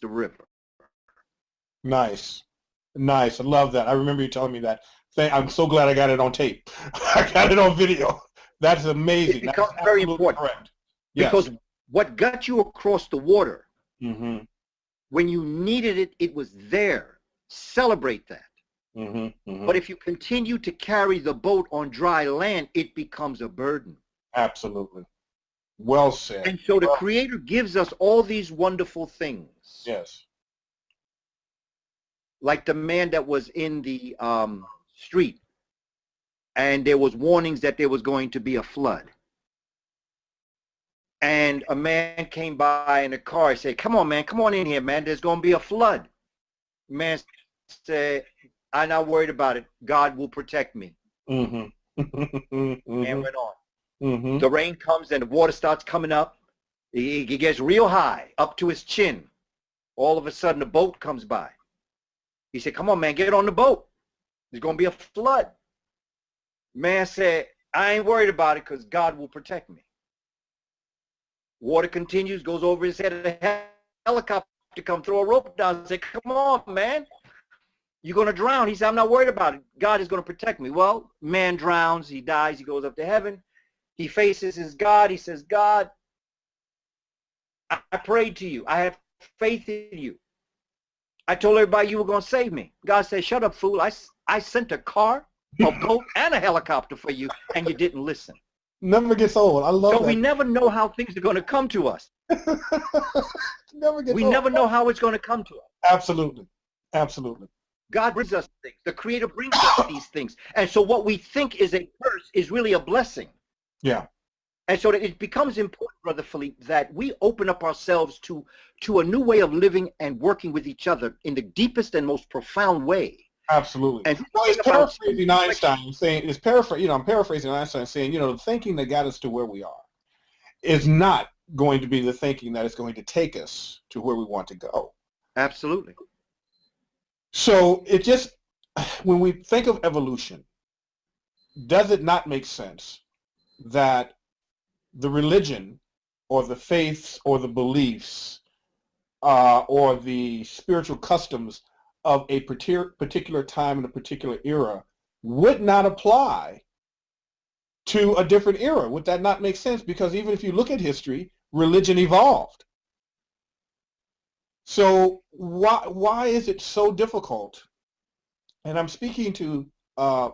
the river. Nice. Nice. I love that. I remember you telling me that. I'm so glad I got it on tape. I got it on video. That's amazing. It becomes very important. Correct. Yes. Because what got you across the water, mm-hmm. when you needed it, it was there. Celebrate that. Mm-hmm. Mm-hmm. But if you continue to carry the boat on dry land, it becomes a burden. Absolutely. Well said. And so the Creator gives us all these wonderful things. Yes. Like the man that was in the street, and there was warnings that there was going to be a flood. And a man came by in a car and said, come on, man, come on in here, man. There's going to be a flood. The man said, I'm not worried about it. God will protect me. Mm-hmm. Mm-hmm. Man went on. Mm-hmm. The rain comes and the water starts coming up. He gets real high, up to his chin. All of a sudden, the boat comes by. He said, come on, man, get on the boat. There's going to be a flood. Man said, I ain't worried about it because God will protect me. Water continues, goes over his head. A helicopter come, throw a rope down and say, come on, man. You're going to drown. He said, I'm not worried about it. God is going to protect me. Well, man drowns. He dies. He goes up to heaven. He faces his God. He says, God, I prayed to you. I have faith in you. I told everybody you were going to save me. God said, shut up, fool. I sent a car, a boat, and a helicopter for you, and you didn't listen. Never gets old. I love that. So we never know how things are going to come to us. We never know how it's going to come to us. Absolutely. Absolutely. God brings us things. The Creator brings us these things. And so what we think is a curse is really a blessing. Yeah. And so that it becomes important, Brother Philippe, that we open up ourselves to a new way of living and working with each other in the deepest and most profound way. Absolutely. And it's paraphrasing Einstein saying, I'm paraphrasing Einstein saying, the thinking that got us to where we are is not going to be the thinking that is going to take us to where we want to go. Absolutely. So it just, when we think of evolution, does it not make sense that the religion or the faiths or the beliefs or the spiritual customs of a particular time and a particular era would not apply to a different era? Would that not make sense? Because even if you look at history, religion evolved. So why is it so difficult? And I'm speaking to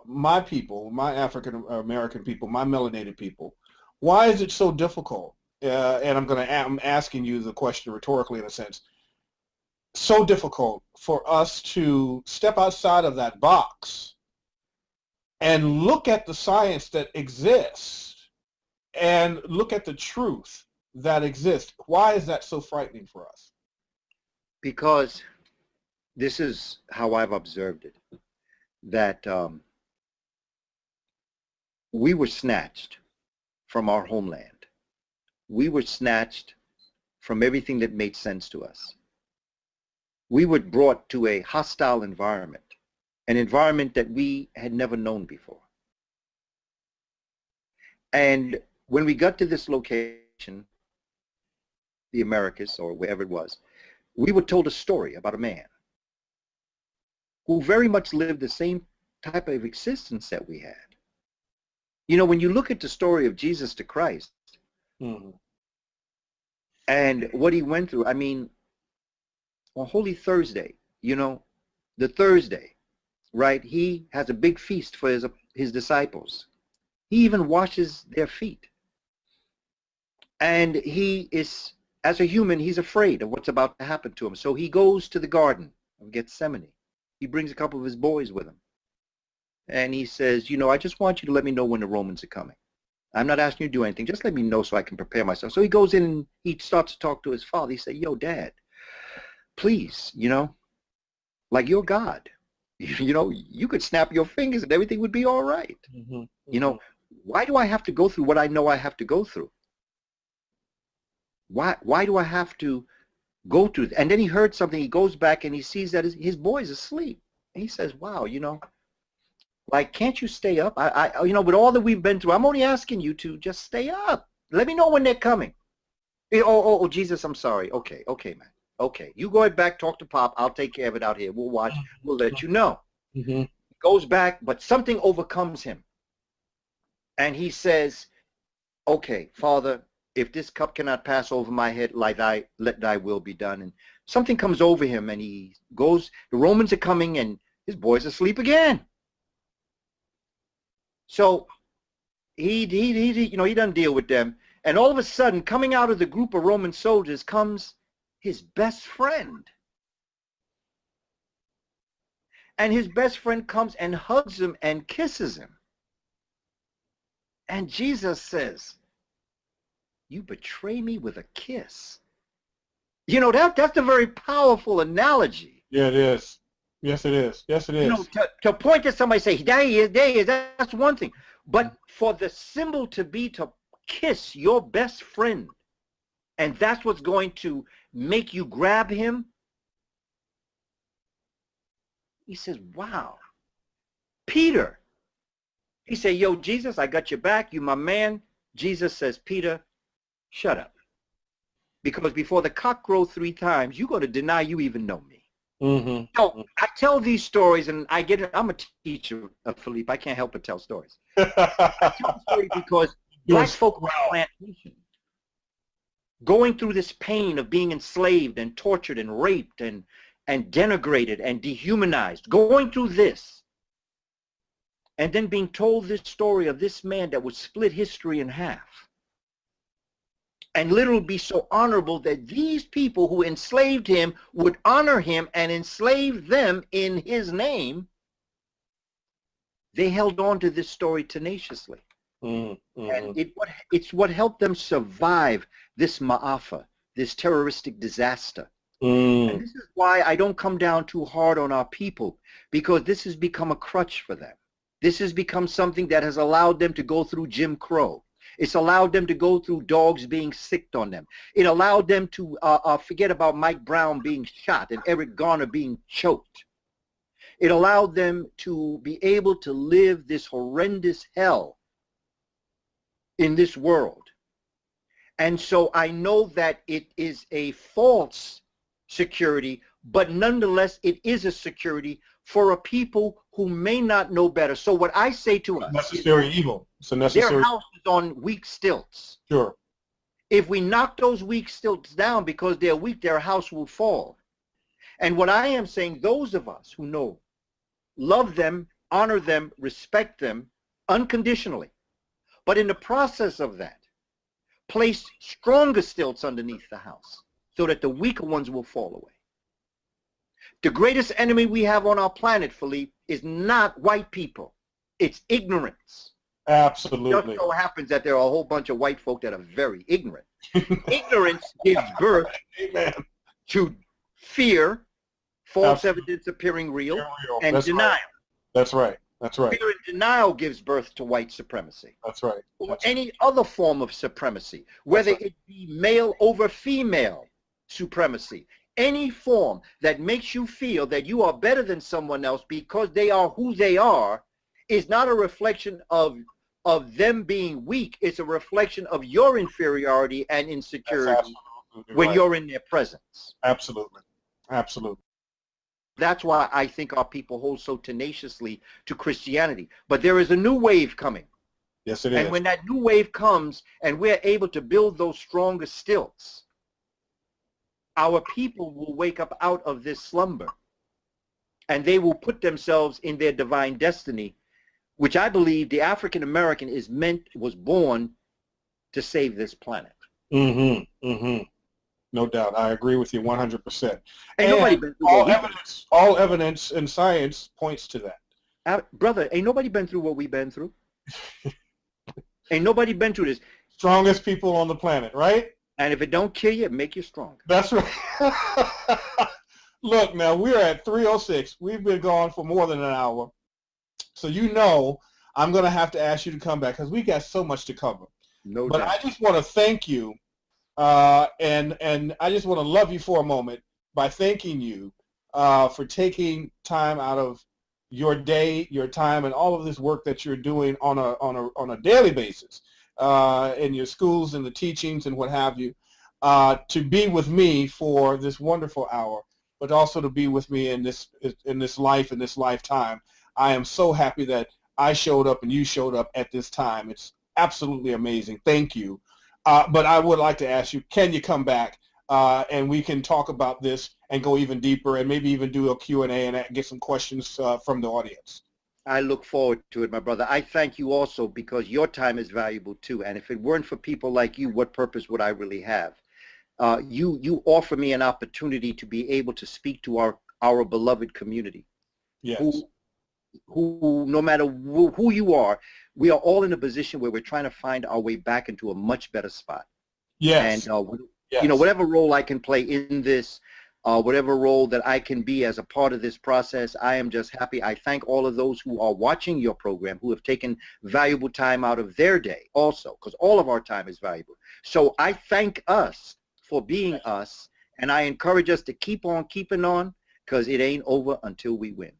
my people, my African American people, my melanated people. Why is it so difficult? And I'm asking you the question rhetorically in a sense. So difficult for us to step outside of that box and look at the science that exists and look at the truth that exists. Why is that so frightening for us? Because this is how I've observed it, that we were snatched from our homeland. We were snatched from everything that made sense to us. We were brought to a hostile environment, an environment that we had never known before. And when we got to this location, the Americas or wherever it was, we were told a story about a man who very much lived the same type of existence that we had. When you look at the story of Jesus to Christ, mm-hmm. and what he went through, on Holy Thursday, the Thursday, right, he has a big feast for his disciples. He even washes their feet. And he is, as a human, he's afraid of what's about to happen to him. So he goes to the Garden of Gethsemane. He brings a couple of his boys with him. And he says, I just want you to let me know when the Romans are coming. I'm not asking you to do anything. Just let me know so I can prepare myself. So he goes in and he starts to talk to his father. He said, yo, Dad, please, like you're God. You could snap your fingers and everything would be all right. Mm-hmm. Why do I have to go through what I know I have to go through? Why do I have to go through? And then he heard something. He goes back and he sees that his boy's asleep. And he says, wow, like, can't you stay up? I with all that we've been through, I'm only asking you to just stay up. Let me know when they're coming. Oh, Jesus, I'm sorry. Okay, man. Okay, you go ahead back, talk to Pop. I'll take care of it out here. We'll watch. We'll let you know. Mm-hmm. Goes back, but something overcomes him. And he says, okay, Father, if this cup cannot pass over my head, let thy will be done. And something comes over him, and he goes, the Romans are coming, and his boy's asleep again. So he doesn't deal with them. And all of a sudden, coming out of the group of Roman soldiers comes his best friend. And his best friend comes and hugs him and kisses him. And Jesus says, you betray me with a kiss. You know, that's a very powerful analogy. Yeah, it is. Yes, it is. Yes, it is. You know, to point at somebody, say, there he is, that's one thing. But for the symbol to be to kiss your best friend, and that's what's going to make you grab him, he says, wow. Peter, he said, yo, Jesus, I got your back. You my man. Jesus says, Peter, shut up. Because before the cock crows 3 times, you're going to deny you even know me. Mm-hmm. So I tell these stories, and I'm a teacher, Philippe. I can't help but tell stories. I tell stories because black folk on the plantation, going through this pain of being enslaved and tortured and raped and denigrated and dehumanized, going through this, and then being told this story of this man that would split history in half and literally be so honorable that these people who enslaved him would honor him and enslave them in his name. They held on to this story tenaciously. Mm-hmm. And it's what helped them survive this Ma'afa, this terroristic disaster. And this is why I don't come down too hard on our people, because this has become a crutch for them. This has become something that has allowed them to go through Jim Crow. It's allowed them to go through dogs being sicked on them. It allowed them to forget about Mike Brown being shot and Eric Garner being choked. It allowed them to be able to live this horrendous hell in this world. And so I know that it is a false security, but nonetheless, it is a security for a people who may not know better. So what I say to us, necessary evil. It's a necessary. Their house is on weak stilts. Sure. If we knock those weak stilts down because they're weak, their house will fall. And what I am saying, those of us who know, love them, honor them, respect them unconditionally, but in the process of that, place stronger stilts underneath the house so that the weaker ones will fall away. The greatest enemy we have on our planet, Philippe, is not white people. It's ignorance. Absolutely. It just so happens that there are a whole bunch of white folk that are very ignorant. Ignorance gives birth to fear, false evidence appearing real, and denial. Right. That's right. That's right. Fear and denial gives birth to white supremacy. That's right. Or any other form of supremacy, whether it be male over female supremacy. Any form that makes you feel that you are better than someone else because they are who they are is not a reflection of them being weak. It's a reflection of your inferiority and insecurity when you're in their presence. Absolutely. Absolutely. That's why I think our people hold so tenaciously to Christianity. But there is a new wave coming. Yes, it is. And when that new wave comes and we're able to build those stronger stilts, our people will wake up out of this slumber and they will put themselves in their divine destiny, which I believe the African American was born to save this planet. Mm-hmm. Mm-hmm. No doubt. I agree with you 100%. And all evidence and science points to that. Brother, ain't nobody been through what we've been through. Ain't nobody been through this. Strongest people on the planet, right? And if it don't kill you, it make you stronger. That's right. Look, now, we're at 3:06. We've been gone for more than an hour. So you know I'm going to have to ask you to come back because we got so much to cover. No doubt. But I just want to thank you, and I just want to love you for a moment by thanking you for taking time out of your day, your time, and all of this work that you're doing on a daily basis in your schools and the teachings and what have you. to be with me for this wonderful hour, but also to be with me in this life, in this lifetime. I am so happy that I showed up and you showed up at this time. It's absolutely amazing. Thank you. But I would like to ask you, can you come back and we can talk about this and go even deeper and maybe even do a Q&A and get some questions from the audience? I look forward to it, my brother. I thank you also because your time is valuable too. And if it weren't for people like you, what purpose would I really have? You offer me an opportunity to be able to speak to our beloved community. Yes. Who no matter who you are, we are all in a position where we're trying to find our way back into a much better spot. Yes. And yes. you know, whatever role I can play in this, whatever role that I can be as a part of this process, I am just happy. I thank all of those who are watching your program, who have taken valuable time out of their day also, because all of our time is valuable. So I thank us for being us, and I encourage us to keep on keeping on, because it ain't over until we win.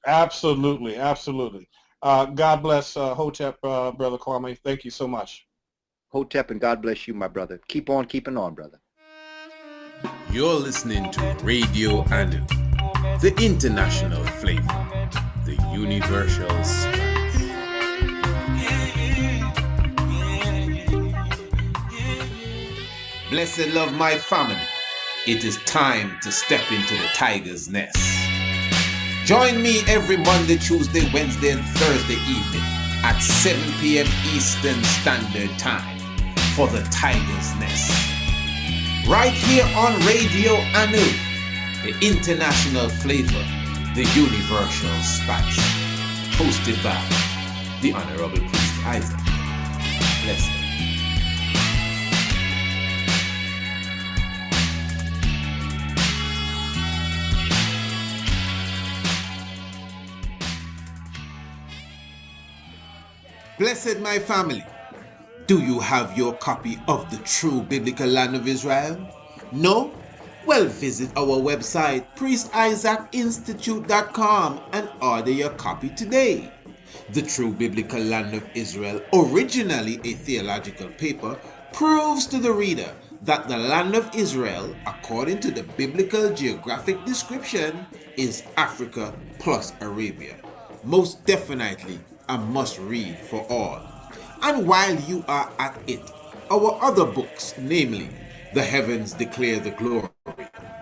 Absolutely, absolutely. God bless Hotep, Brother Kwame. Thank you so much. Hotep, and God bless you, my brother. Keep on keeping on, brother. You're listening to Radio Anu, the international flavor, the universal spice. Blessed love my family. It is time to step into the tiger's nest. Join me every Monday, Tuesday, Wednesday, and Thursday evening at 7 p.m. Eastern Standard Time for the Tiger's Nest. Right here on Radio Anu, the international flavor, the universal spice. Hosted by the Honorable Priest Isaac. Blessed. Blessed my family, do you have your copy of the True Biblical Land of Israel? No? Well, visit our website, priestisaacinstitute.com, and order your copy today. The True Biblical Land of Israel, originally a theological paper, proves to the reader that the land of Israel, according to the biblical geographic description, is Africa plus Arabia. Most definitely a must-read for all. And while you are at it, our other books, namely The Heavens Declare the Glory,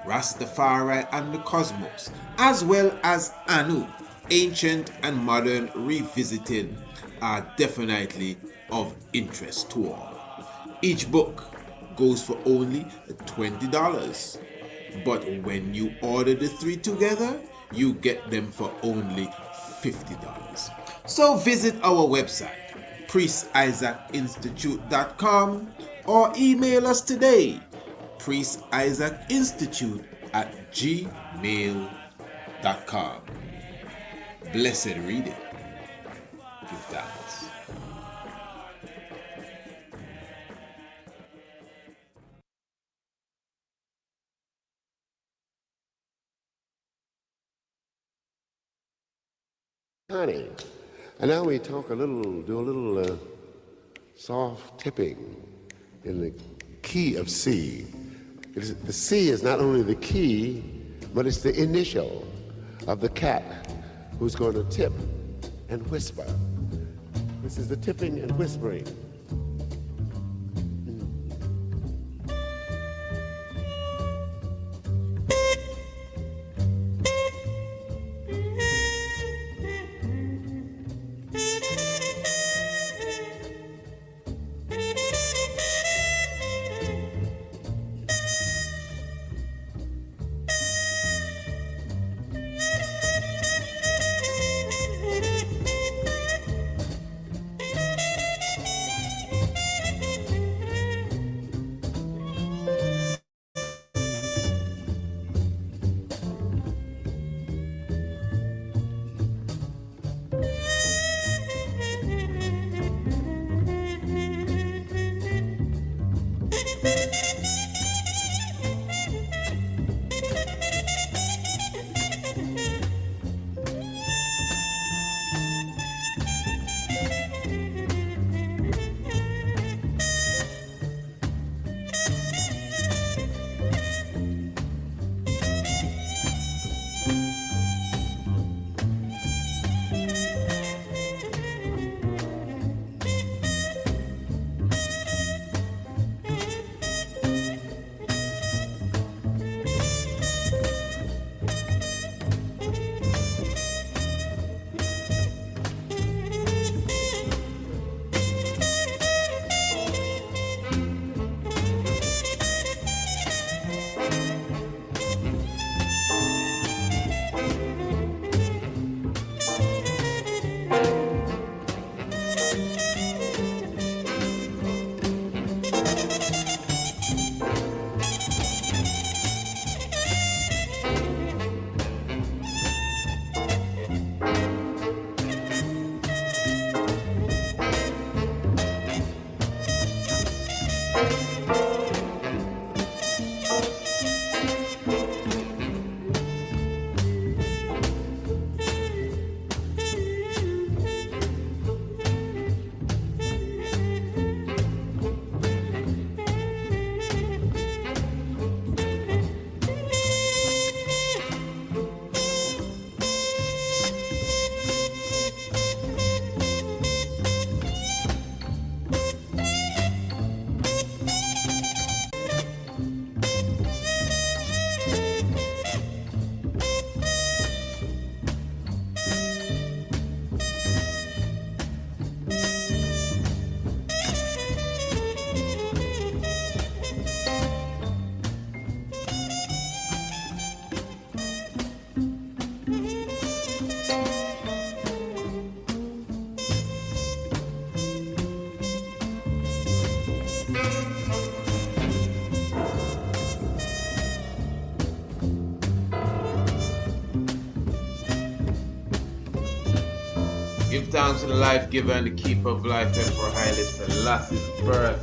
Rastafari and the Cosmos, as well as Anu, Ancient and Modern Revisited, are definitely of interest to all. Each book goes for only $20, but when you order the three together, you get them for only $50. So visit our website, priestisaacinstitute.com, or email us today, priestisaacinstitute@gmail.com. Blessed reading. Give thanks. Honey. And now we do a little soft tipping in the key of C. The C is not only the key, but it's the initial of the cat who's going to tip and whisper. This is the tipping and whispering. Give thanks to the life giver and the keeper of life, Emperor Haile Selassie's birth.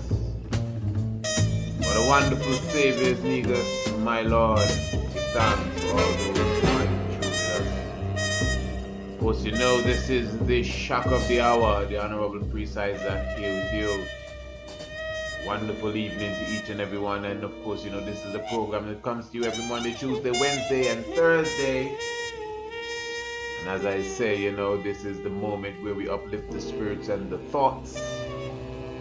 What a wonderful Savior is Negus, my Lord. Give thanks for all those who might have chosen us. Of course, you know this is the shock of the hour. The Honorable Priest Isaac here with you. Wonderful evening to each and every one. And of course, you know, this is a program that comes to you every Monday, Tuesday, Wednesday, and Thursday. And as I say, you know, this is the moment where we uplift the spirits and the thoughts.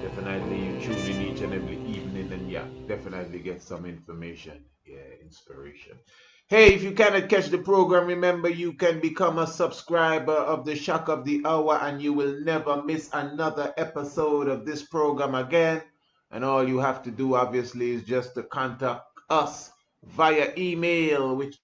Definitely you tune in each and every evening and yeah, definitely get some information. Yeah, inspiration. Hey, if you cannot catch the program, remember you can become a subscriber of the Shock of the Hour and you will never miss another episode of this program again. And all you have to do obviously is just to contact us via email, which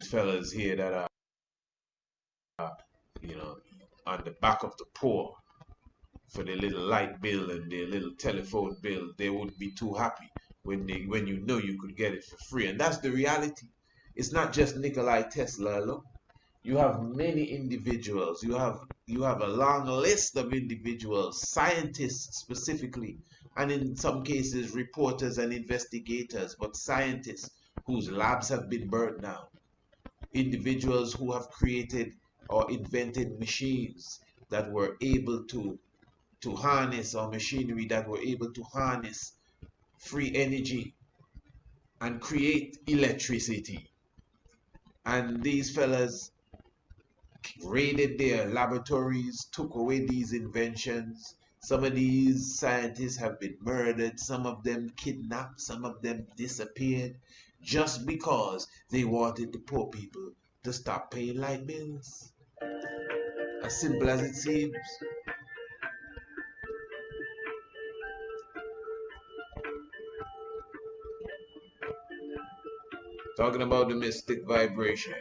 fellas here that are, you know, on the back of the poor for their little light bill and their little telephone bill, they wouldn't be too happy when you know you could get it for free. And that's the reality. It's not just Nikolai Tesla alone. You have many individuals. You have a long list of individuals, scientists specifically, and in some cases reporters and investigators, but scientists whose labs have been burnt down. Individuals who have created or invented machines that were able to harness, or machinery that were able to harness free energy and create electricity. And these fellas raided their laboratories, took away these inventions. Some of these scientists have been murdered, some of them kidnapped, some of them disappeared, just because they wanted the poor people to stop paying light bills. As simple as it seems. Talking about the mystic vibration.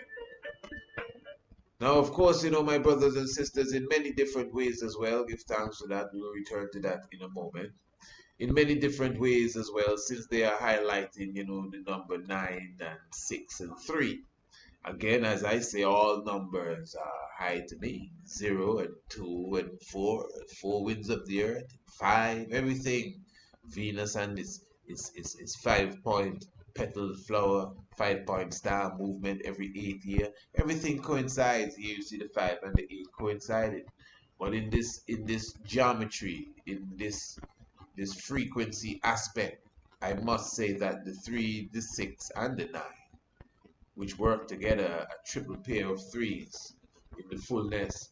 Now, of course, my brothers and sisters, in many different ways as well, give thanks for that. We'll return to that in a moment. In many different ways as well, since they are highlighting, the number 9 and 6 and 3. Again, as I say, all numbers are high to me. 0 and 2 and 4, 4 winds of the earth, 5, everything. Venus and its 5-point petal flower, 5-point star movement every 8th year. Everything coincides here. You see the 5 and the 8 coincided. But in this geometry, in this frequency aspect, I must say that the 3, the 6, and the 9, which work together, a triple pair of 3s in the fullness,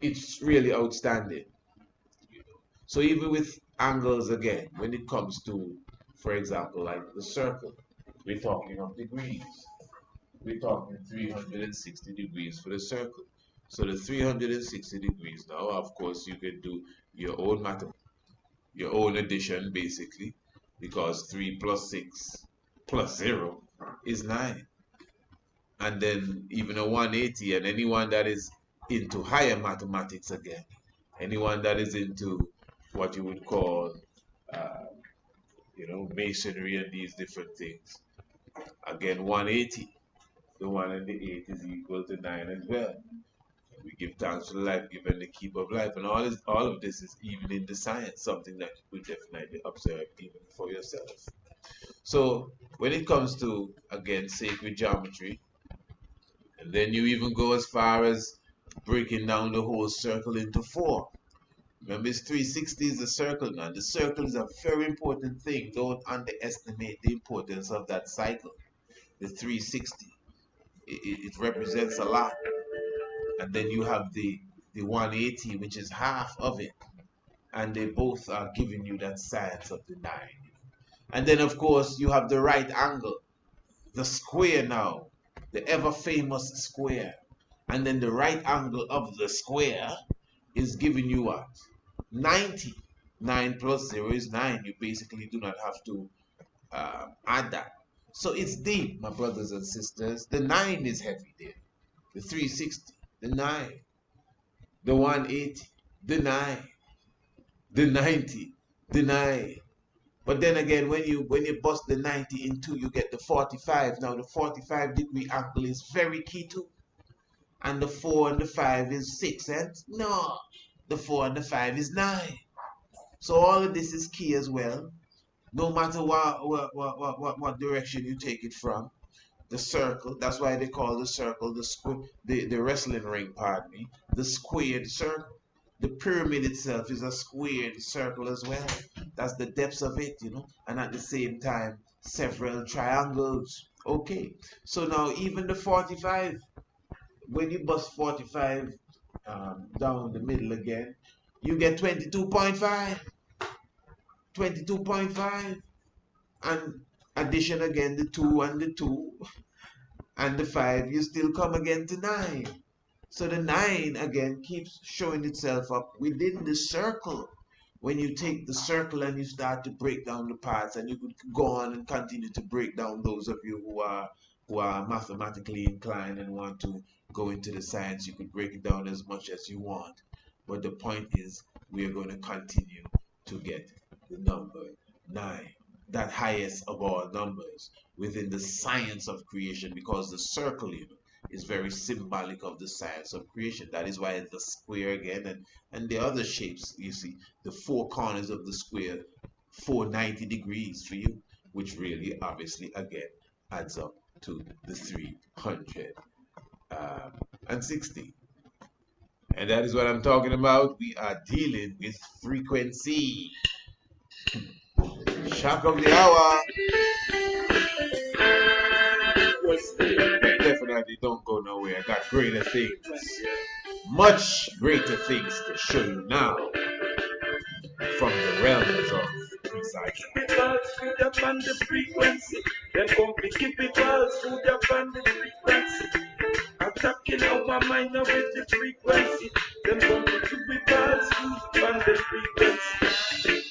it's really outstanding. So even with angles again, when it comes to, for example, like the circle, we're talking of degrees. We're talking 360 degrees for the circle. So the 360 degrees now, of course, you can do your own mathematics, your own addition basically, because 3 plus 6 plus 0 is 9. And then even a 180, and anyone that is into higher mathematics again, anyone that is into what you would call masonry and these different things, again 180, the 1 and the 8 is equal to 9 as well. We give thanks for the life given and the keep of life, and all of this is even in the science, something that you could definitely observe even for yourself. So when it comes to, again, sacred geometry, and then you even go as far as breaking down the whole circle into 4. Remember, it's 360 is the circle now. The circle is a very important thing. Don't underestimate the importance of that cycle. The 360, it represents a lot. And then you have the 180, which is half of it. And they both are giving you that science of the 9. And then, of course, you have the right angle, the square now, the ever famous square. And then the right angle of the square is giving you what? 90. 9 plus 0 is 9. You basically do not have to add that. So it's deep, my brothers and sisters. The 9 is heavy there. The 360, the 9, the 180, the 9, the 90, the 9. But then again, when you bust the 90 in 2, you get the 45. Now the 45-degree angle is very key too. And the 4 and the 5 is 6, and no, the 4 and the 5 is 9. So all of this is key as well. No matter what direction you take it from. The circle, that's why they call the circle the wrestling ring, pardon me, the squared circle. The pyramid itself is a squared circle as well. That's the depths of it, and at the same time, several triangles. Okay, so now even the 45, when you bust 45 down the middle again, you get 22.5. 22.5. And addition again, the 2 and the 2 and the 5, you still come again to 9. So the 9 again keeps showing itself up within the circle. When you take the circle and you start to break down the parts, and you could go on and continue to break down, those of you who are who are mathematically inclined and want to go into the science, you could break it down as much as you want. But the point is, we are going to continue to get the number 9, that highest of all numbers within the science of creation, because the circle is very symbolic of the science of creation. That is why it's the square again, and the other shapes, you see, the 4 corners of the square, 490 degrees for you, which really obviously again adds up to the 360. And that is what I'm talking about. We are dealing with frequency. Shock of the hour. Definitely don't go nowhere. I got greater things. Much greater things to show you now from the realms of inside. Up on the frequency. Then come keep it balls food up on the frequency. Attacking our mind with the frequency. Then come keep it balls food on the frequency.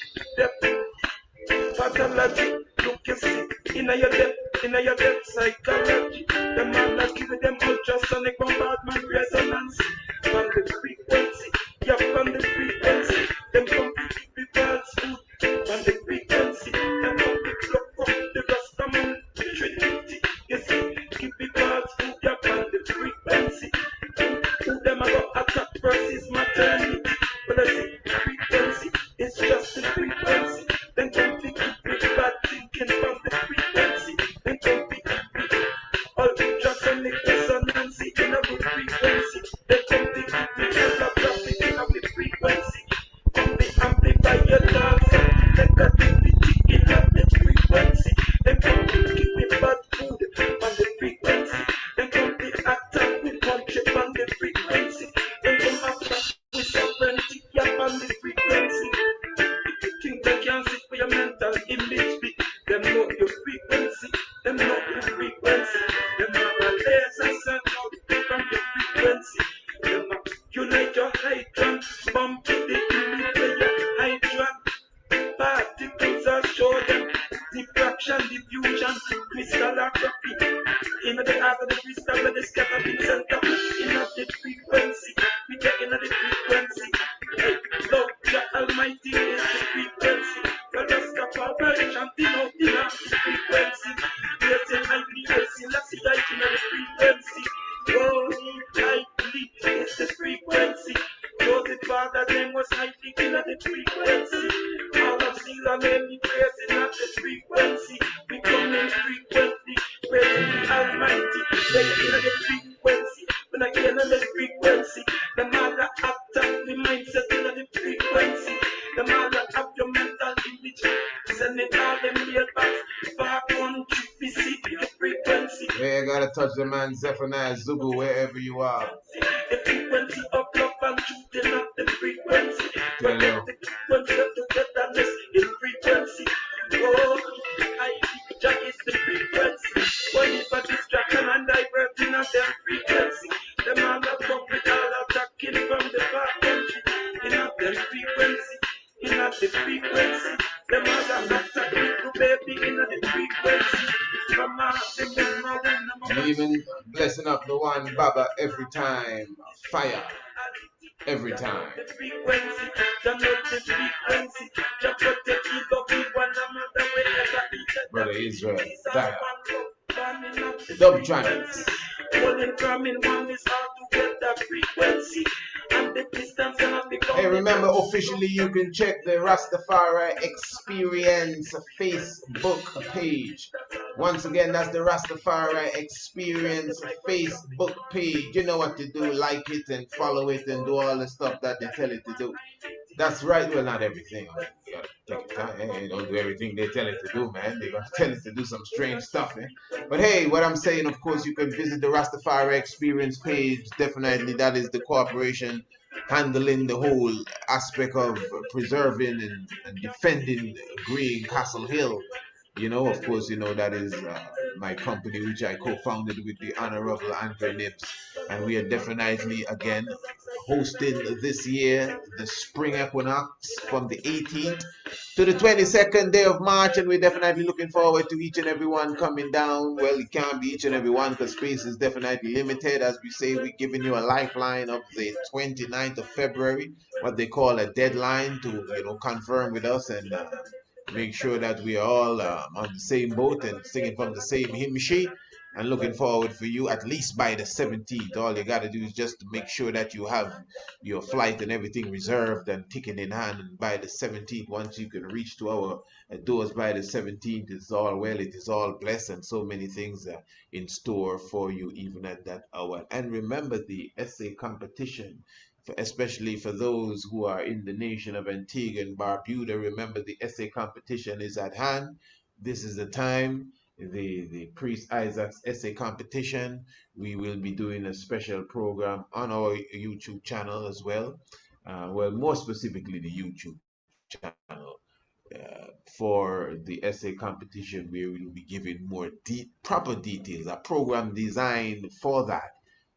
Pathology, look you see, in your depth psychology. The man that give them ultrasonic bombardment resonance. On the frequency, yeah, on the frequency. Them come keep it balls food on the frequency. Them come look up the Rastafari Trinity. You see, keep it balls food, yeah, on the frequency. Who them about attack versus maternity. But I see frequency, it's just the frequency. Then come keep it bad thinking from the frequency. Then come keep it ultrasonic resonance in a good frequency. Then come keep it holographic in a good frequency. Come be amplified your thoughts of negativity in a good frequency. Then come keep it bad food on the frequency. Then come be attack with country on the frequency. Then come attack with sovereignty on the frequency. Think they can sit for your mental image. Them know your frequency. Them know your frequency. Them have a laser sent out from your frequency. Them have unite your hydron. Bump to the image where your hydron. Particles are show them. Diffraction, diffusion, crystallography. In the heart of the crystal where the scattering center. In the frequency. We take in the frequency. Hey, Lord, the Almighty is the frequency. The Rastafari chanting out in the frequency. Yes, and I believe, yes, and I see I in the frequency. Oh, I believe it's the frequency. Those the Father then was hiding in the frequency. All of seal and many prayers in the frequency. We come in frequently, praising the Almighty. They in the frequency. When I get in the frequency, the mother attack the mindset in the frequency. The mother of your mental image. Send it all them real back. Far country, visit the frequency. Yeah, you gotta touch the man Zephaniah Zubu wherever you are. The frequency of love and truth in the frequency. Forget the frequency of togetherness in frequency. Oh, I Jah is the frequency. Only for distraction and diverting of their frequency. The man that come with all attacking from the far country. In their frequency. In the frequency. The man that attack little baby in the frequency. From And even blessing up the one Baba every time. Fire. Every time. The frequency, the frequency, the protect you, go be one another way. Brother Israel, fire. Dubtronics. Holding from in one is how to get that frequency. And the distance cannot become. Hey, remember officially you can check the Rastafari Experience Facebook page. Once again, that's the Rastafari Experience Facebook page. You know what to do, like it and follow it and do all the stuff that they tell it to do. That's right. Well, not everything. You gotta take it time. Hey, don't do everything they tell it to do, man. They're gonna tell it to do some strange stuff, eh? But hey, what I'm saying, of course, you can visit the Rastafari Experience page. Definitely, that is the corporation handling the whole aspect of preserving and defending Green Castle Hill. You know, of course, you know that is my company, which I co-founded with the Honorable Andre Nibs. And we are definitely, again, hosting this year the spring equinox from the 18th to the 22nd day of March, and we're definitely looking forward to each and every one coming down. Well, it can't be each and every one because space is definitely limited. As we say, we're giving you a lifeline of the 29th of February, what they call a deadline to confirm with us and make sure that we are all on the same boat and singing from the same hymn sheet. And looking forward for you at least by the 17th. All you got to do is just to make sure that you have your flight and everything reserved and ticket in hand. And by the 17th, once you can reach to our doors by the 17th, it's all well, it is all blessed, and so many things are in store for you even at that hour. And remember the essay competition, especially for those who are in the nation of Antigua and Barbuda. Remember the essay competition is at hand. This is the time. The Priest Isaac's essay competition. We will be doing a special program on our YouTube channel as well. Well, more specifically the YouTube channel for the essay competition, where we will be giving more proper details, a program designed for that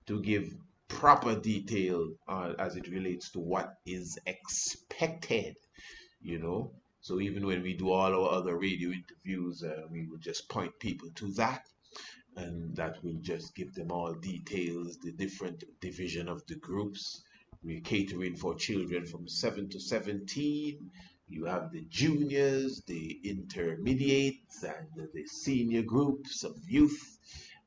to give proper detail as it relates to what is expected, So even when we do all our other radio interviews, we will just point people to that, and that will just give them all details, the different division of the groups. We're catering for children from 7 to 17. You have the juniors, the intermediates, and the senior groups of youth,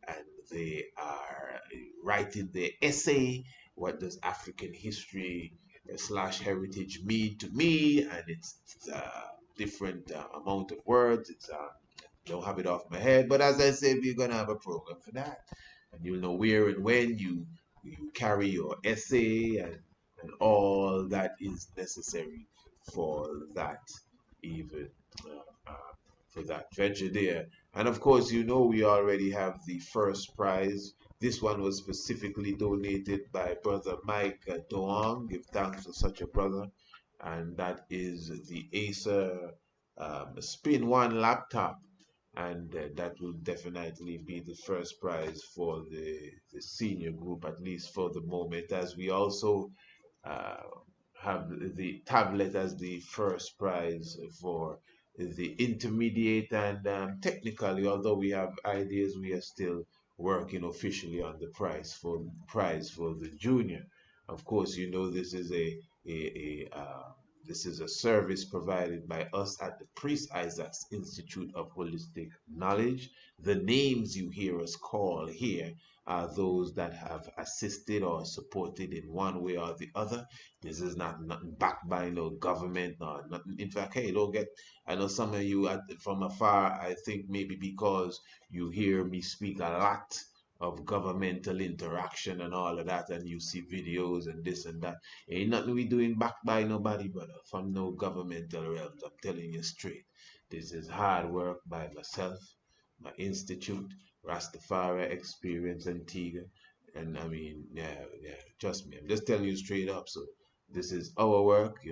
and they are writing their essay. What does African history / heritage mean to me? And it's different amount of words. It's don't have it off my head, but as I said, we're gonna have a program for that, and you'll know where and when you carry your essay and all that is necessary for that even for that venture there. And of course, we already have the first prize. This one was specifically donated by Brother Mike Doang. Give thanks to such a brother. And that is the Acer Spin One laptop. And that will definitely be the first prize for the senior group, at least for the moment, as we also have the tablet as the first prize for the intermediate. And technically, although we have ideas, we are still working officially on the prize for the junior. Of course, this is this is a service provided by us at the Priest Isaac's Institute of Holistic Knowledge. The names you hear us call here are those that have assisted or supported in one way or the other. This is not nothing backed by no government or nothing. In fact, hey, I know some of you from afar, I think maybe because you hear me speak a lot of governmental interaction and all of that, and you see videos and this and that. Ain't nothing we doing backed by nobody, brother, from no governmental realms. I'm telling you straight. This is hard work by myself, my institute, Rastafari Experience Antigua. And I mean, yeah, trust me, I'm just telling you straight up. So this is our work,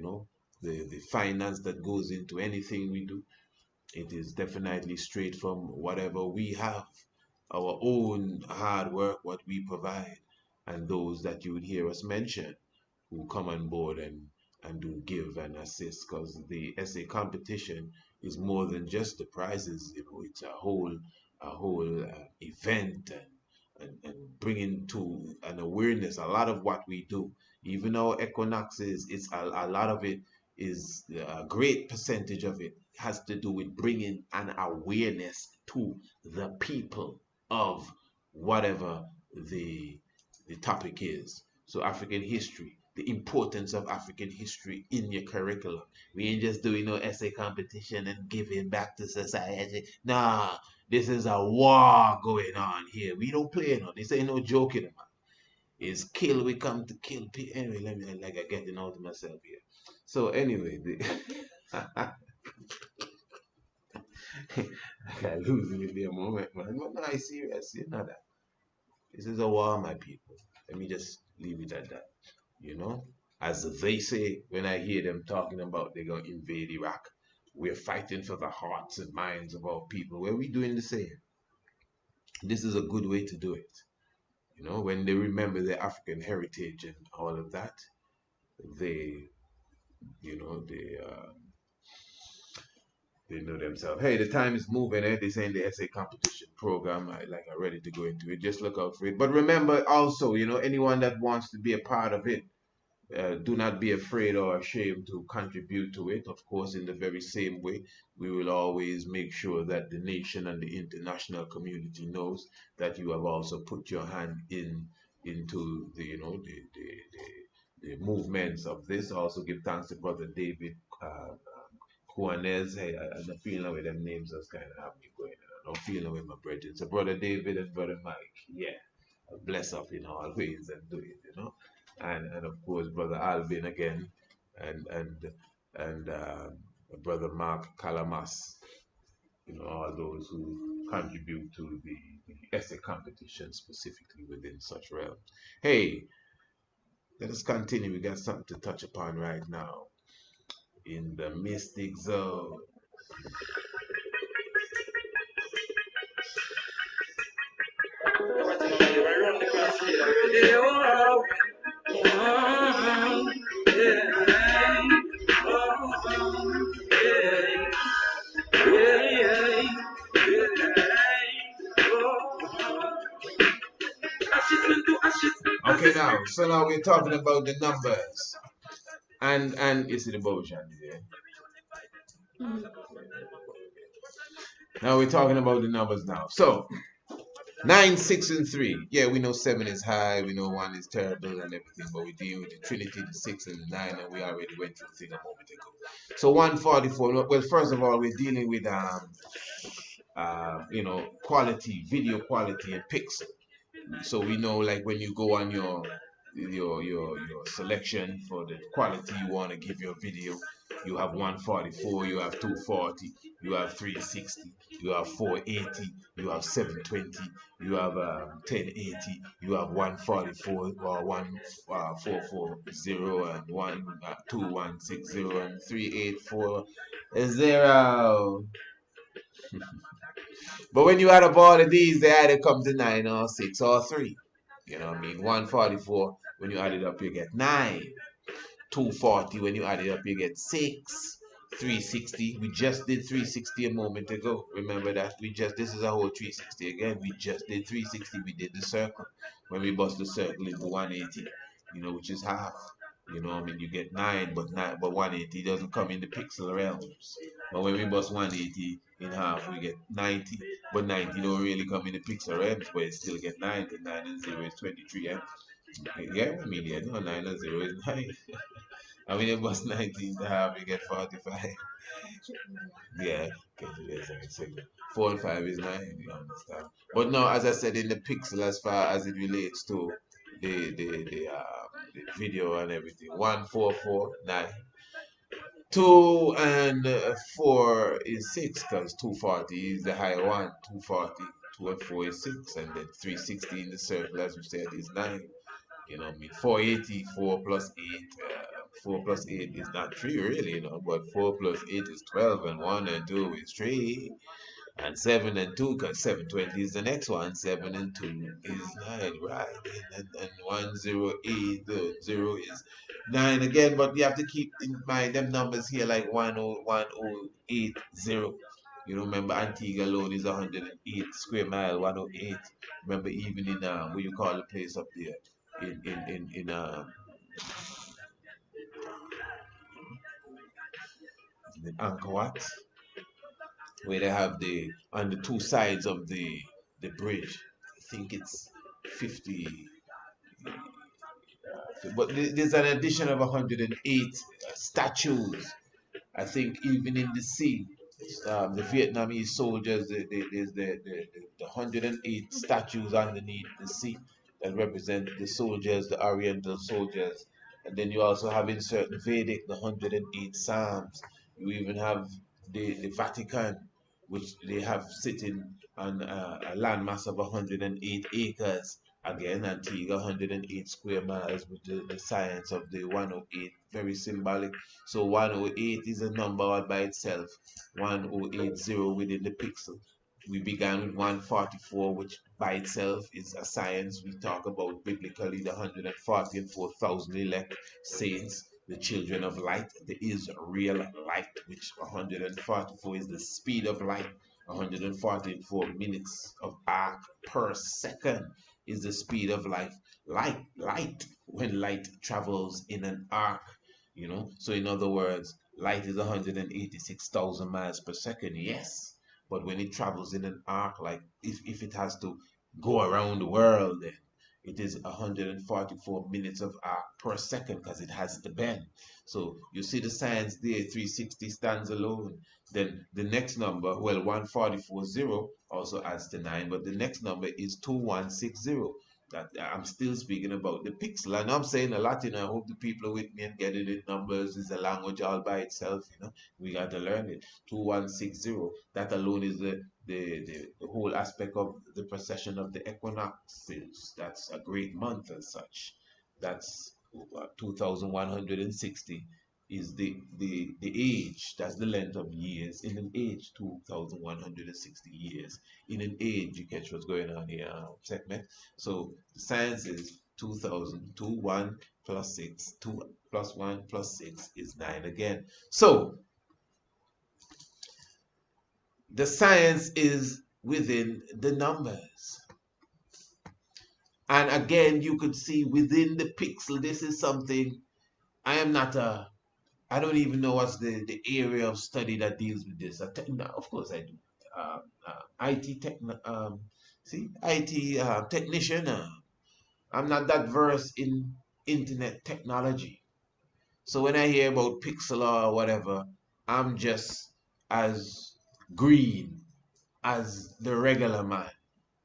the finance that goes into anything we do. It is definitely straight from whatever we have, our own hard work, what we provide, and those that you would hear us mention who come on board and do give and assist, because the essay competition is more than just the prizes. It's a whole event, and bringing to an awareness a lot of what we do. Even our equinoxes, it's a lot of it is a great percentage of it has to do with bringing an awareness to the people of whatever the topic is. So African history, the importance of African history in your curriculum. We ain't just doing no essay competition and giving back to society. Nah, this is a war going on here. We don't play no. This ain't no joking about. It's kill. We come to kill people. Anyway, let me I'm getting out of myself here. So anyway, I lose me there a moment, man. No, I serious. That. This is a war, my people. Let me just leave it at that. As they say, when I hear them talking about they're going to invade Iraq, we're fighting for the hearts and minds of our people. Well, we're doing the same. This is a good way to do it. You know, when they remember their African heritage and all of that, they, you know, they know themselves. Hey, the time is moving. Eh? This ain't the essay competition program. I'm ready to go into it. Just look out for it. But remember also, you know, anyone that wants to be a part of it, do not be afraid or ashamed to contribute to it. Of course, in the very same way, we will always make sure that the nation and the international community knows that you have also put your hand into the, you know, the movements of this. Also, give thanks to Brother David Juanes. Hey, I'm not feeling with them names. That's kind of have me going. I'm feeling with my brethren. So, Brother David and Brother Mike. Yeah, bless up in all ways and do it, you know. And of course Brother Alvin again, and Brother Mark Calamas, you know, all those who contribute to the essay competition specifically within such realms. Hey, let us continue. We got something to touch upon right now in the mystic zone. Okay, now, so now we're talking about the numbers. And you see the bubble shot there. Now we're talking about the numbers now. So 9, 6, and 3. Yeah, we know 7 is high, we know 1 is terrible and everything, but we deal with the Trinity, the 6, and the 9, and we already went through the thing a moment ago. So 144. Well, first of all, we're dealing with you know, quality, video quality and pixel. So we know, like, when you go on your selection for the quality you want to give your video, you have 144, you have 240, you have 360, you have 480, you have 720, you have 1080, you have 144 or 1440 and 2160 and 384 0. But when you add up all of these, they either come to 9 or 6 or 3. You know what I mean? 144, when you add it up, you get 9. 240, when you add it up, you get 6. 360, we just did 360 a moment ago. Remember that? This is a whole 360 again. We just did 360. We did the circle. When we bust the circle into 180, you know, which is half. You know, I mean, you get 9, but 180 doesn't come in the pixel realms. But when we bust 180 in half, we get 90. But 90 don't really come in the pixel realms, but it still get 9. 9 and 0 is 23. Yeah, I mean, yeah, no, 9 and 0 is 9. I mean, it was 19 and a half, you get 45. Yeah, okay, 4 and 5 is 9, you understand? But no, as I said, in the pixel, as far as it relates to the video and everything, 1, 4, 4, 9. 2 and 4 is 6, because 240 is the higher one. 240, 2 and 4 is 6, and then 360 in the circle, as we said, is 9. You know what I mean? 480, 4 plus 8. 4 plus 8 is not 3 really, you know, but 4 plus 8 is 12, and 1 and 2 is 3. And 7 and 2, because 720 is the next one. 7 and 2 is 9, right? And 108, 0 is 9 again. But you have to keep in mind them numbers here, like 1080. You know, remember Antigua alone is 108 square mile, 108. Remember, even in what you call the place up there in Angkor Wat, where they have on the two sides of the bridge. I think it's 50, but there's an addition of 108 statues. I think even in the sea, the Vietnamese soldiers, there's the 108 statues underneath the sea that represent the soldiers, the Oriental soldiers. And then you also have in certain Vedic the 108 Psalms. You even have the Vatican, which they have sitting on a landmass of 108 acres. Again, Antigua, 108 square miles, with the science of the 108, very symbolic. So 108 is a number all by itself, 1080 within the pixel. We began with 144, which by itself is a science. We talk about biblically the 144,000 elect saints, the children of light. There is real light, which 144 is the speed of light. 144 minutes of arc per second is the speed of light. Light, when light travels in an arc, So in other words, light is 186,000 miles per second, yes. But when it travels in an arc, like if it has to go around the world, then it is 144 minutes of arc per second because it has the bend. So you see the science there, 360 stands alone. Then the next number, well, 144.0 also adds to 9, but the next number is 2160. That I'm still speaking about the pixel. I know I'm saying a lot, I hope the people are with me and getting it. Numbers is a language all by itself, We got to learn it. 2160. That alone is the whole aspect of the precession of the equinoxes. That's a great month as such. That's 2160 is the age. That's the length of years in an age. 2160 years in an age. You catch what's going on here, segment. So the science is 2000. 1 plus 6, 2 plus 1 plus 6 is 9 again. So the science is within the numbers. And again, you could see within the pixel, this is something I don't even know what's the area of study that deals with this. Of course I do. IT technician. I'm not that versed in internet technology. So when I hear about pixel or whatever, I'm just as green as the regular man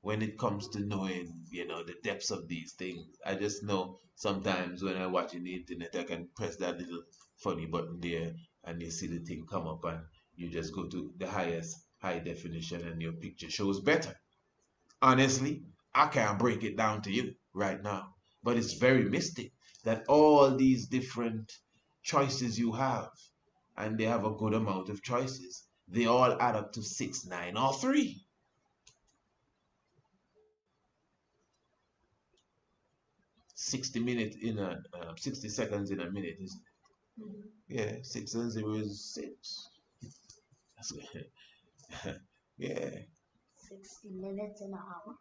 when it comes to knowing, the depths of these things. I just know sometimes when I watch in the internet, I can press that little funny button there and you see the thing come up and you just go to the highest high definition and your picture shows better. Honestly, I can't break it down to you right now, but it's very mystic that all these different choices you have, and they have a good amount of choices, they all add up to 6, 9, or 3. 60 minutes in a 60 seconds in a minute is 6 and 0 is 6. That's good. Yeah. 60 minutes in an hour.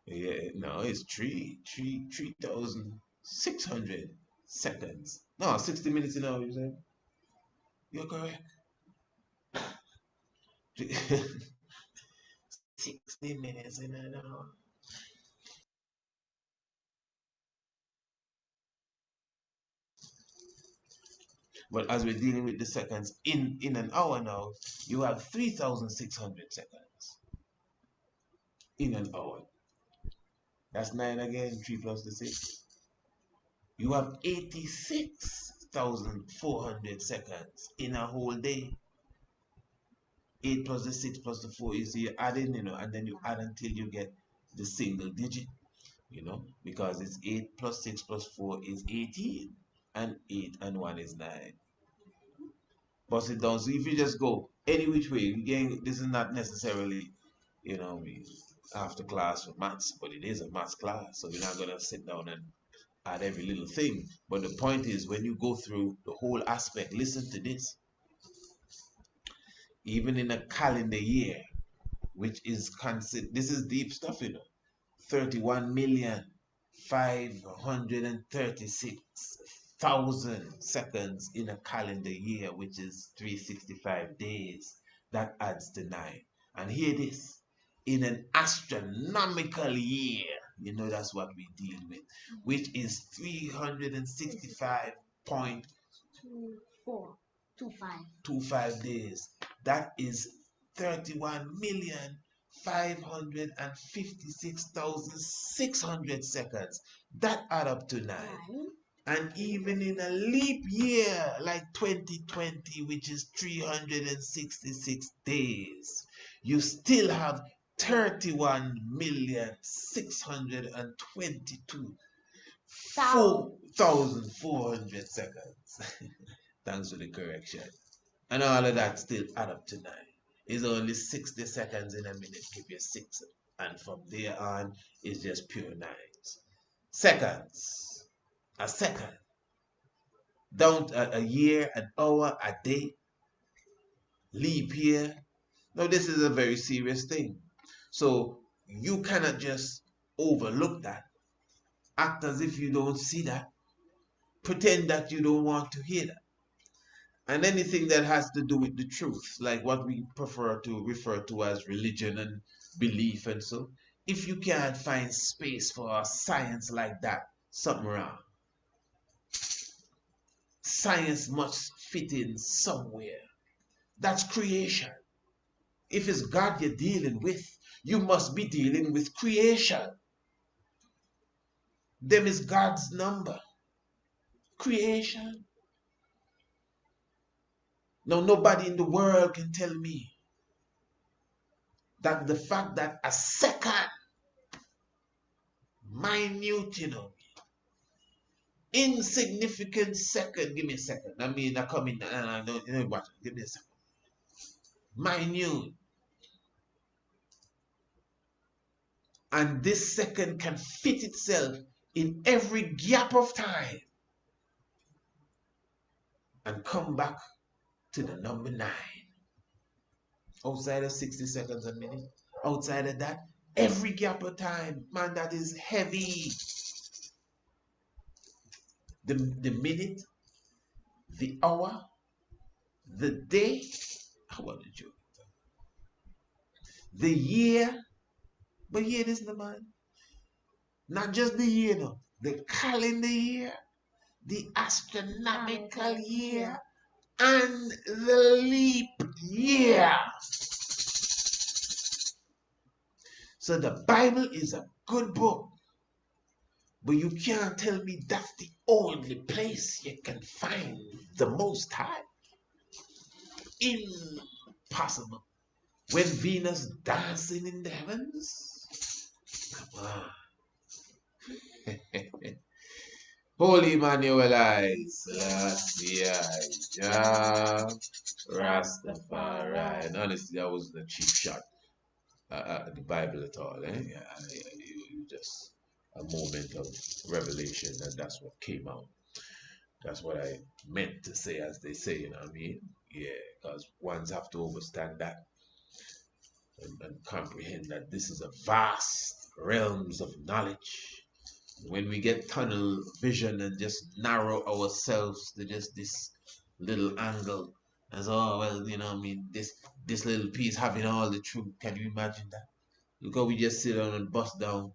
Yeah, no, it's 3,600 seconds. No, 60 minutes an hour, you said? You're correct. 60 minutes in an hour. But as we're dealing with the seconds in an hour now, you have 3,600 seconds in an hour. That's 9 again, 3 plus the 6. You have 86,400 seconds in a whole day. 8 plus the 6 plus the 4 is you're adding, and then you add until you get the single digit, because it's 8 plus 6 plus 4 is 18, and 8 and 1 is 9. Bust it down. So if you just go any which way, again, this is not necessarily, after class for maths, but it is a maths class, so we're not going to sit down and add every little thing. But the point is, when you go through the whole aspect, listen to this. Even in a calendar year, which is considered, this is deep stuff, 31,536,000 seconds in a calendar year, which is 365 days. That adds to 9. And hear this, in an astronomical year, that's what we deal with, which is 365.25 days. That is 31,556,600 seconds. That add up to 9. And even in a leap year like 2020, which is 366 days, you still have 31,622,400 seconds. Thanks for the correction. And all of that still add up to 9. It's only 60 seconds in a minute, give you 6. And from there on, it's just pure 9s. Seconds. A second. Down a year, an hour, a day, leap year. Now, this is a very serious thing. So you cannot just overlook that, act as if you don't see that, pretend that you don't want to hear that. And anything that has to do with the truth, like what we prefer to refer to as religion and belief and so, if you can't find space for a science like that, something wrong. Science must fit in somewhere. That's creation. If it's God you're dealing with, you must be dealing with creation. Them is God's number. Creation. Now, nobody in the world can tell me that the fact that a second, minute, insignificant second, give me a second. I mean, I come in, I don't, what, give me a second. Minute. And this second can fit itself in every gap of time and come back to the number 9. Outside of 60 seconds a minute, outside of that, every gap of time, man, that is heavy. The minute, the hour, the day, I want to joke. The year, but hear this, man. Not just the year, no. The calendar year, the astronomical year, and the leap year. So the Bible is a good book, but you can't tell me that's the only place you can find the Most High. Impossible. When Venus dancing in the heavens? Come on. Holy Emmanuel Selassie, Rastafari. And honestly, that wasn't a cheap shot at the Bible at all. Just a moment of revelation, and that's what came out. That's what I meant to say, as they say, you know what I mean? Yeah, because ones have to understand that and comprehend that this is a vast realms of knowledge. When we get tunnel vision and just narrow ourselves to just this little angle, as oh well, you know what I mean, this little piece having all the truth. Can you imagine that? Look how we just sit down and bust down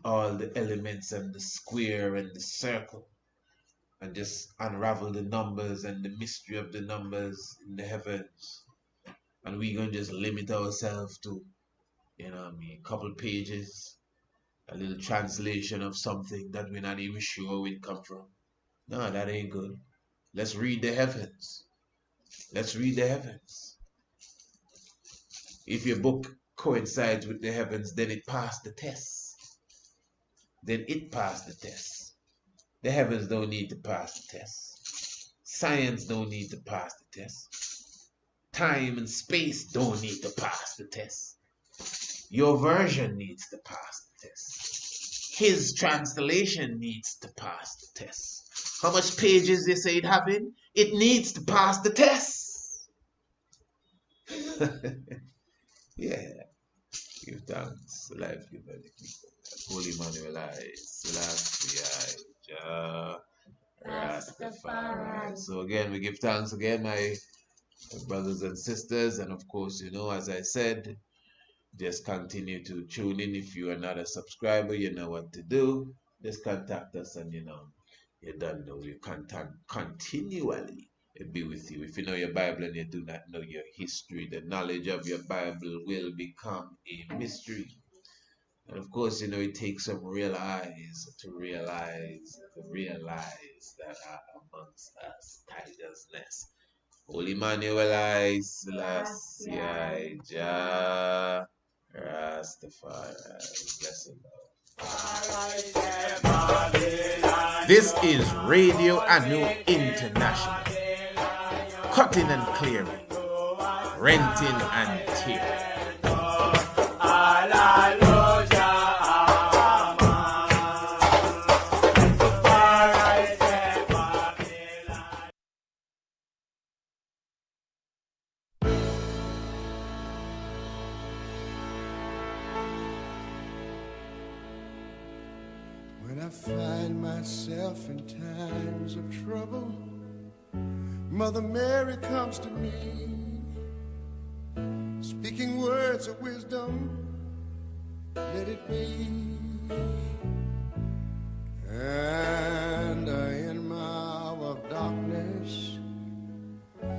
all the elements and the square and the circle and just unravel the numbers and the mystery of the numbers in the heavens. And we're going to just limit ourselves to, you know what I mean, a couple pages, a little translation of something that we're not even sure where it come from. No, that ain't good. Let's read the heavens. Let's read the heavens. If your book coincides with the heavens, then it passed the test. Then it passed the test. The heavens don't need to pass the test. Science don't need to pass the test. Time and space don't need to pass the test. Your version needs to pass the test. His translation needs to pass the test. How much pages they say it having? It needs to pass the test. Yeah. Give thanks. Life give the people. Holy Emmanuel Selassie, Rastafari. So again, we give thanks again, my brothers and sisters, and of course, you know, as I said, just continue to tune in. If you are not a subscriber, you know what to do. Just contact us, and you know, you don't know, we contact continually be with you. If you know your Bible and you do not know your history, the knowledge of your Bible will become a mystery. And of course, you know, it takes some real eyes to realize that are amongst us, Tiger's Nest. Holy Emmanuel Selassie, Rastafari. Blessed Lord. This is Radio Anu International. Cutting and clearing. renting and tearing. When I find myself in times of trouble, Mother Mary comes to me, speaking words of wisdom, let it be. And in my hour of darkness,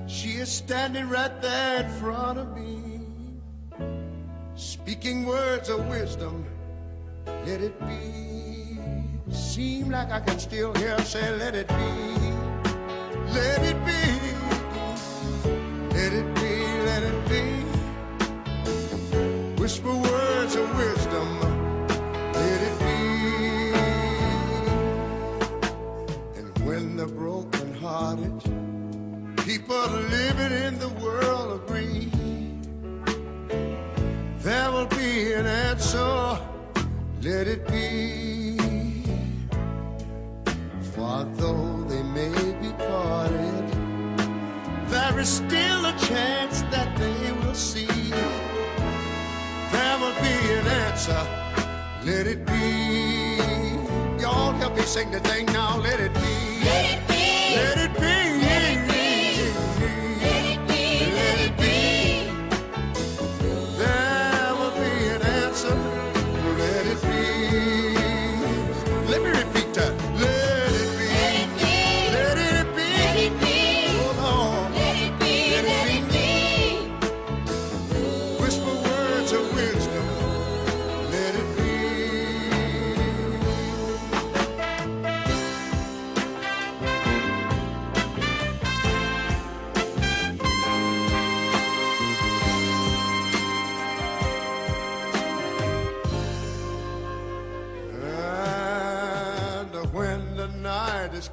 she is standing right there in front of me, speaking words of wisdom, let it be. Seem like I can still hear her say, let it be, let it be, let it be, let it be. Whisper words of wisdom, let it be. And when the broken-hearted people living in the world agree, there will be an answer, let it be. For though they may be parted, there is still a chance that they will see. There will be an answer, let it be. Y'all help me sing the thing now, let it be. Let it be. Let it be. Let it be. Let it be. Let it be. There will be an answer, let it be. Let me repeat that.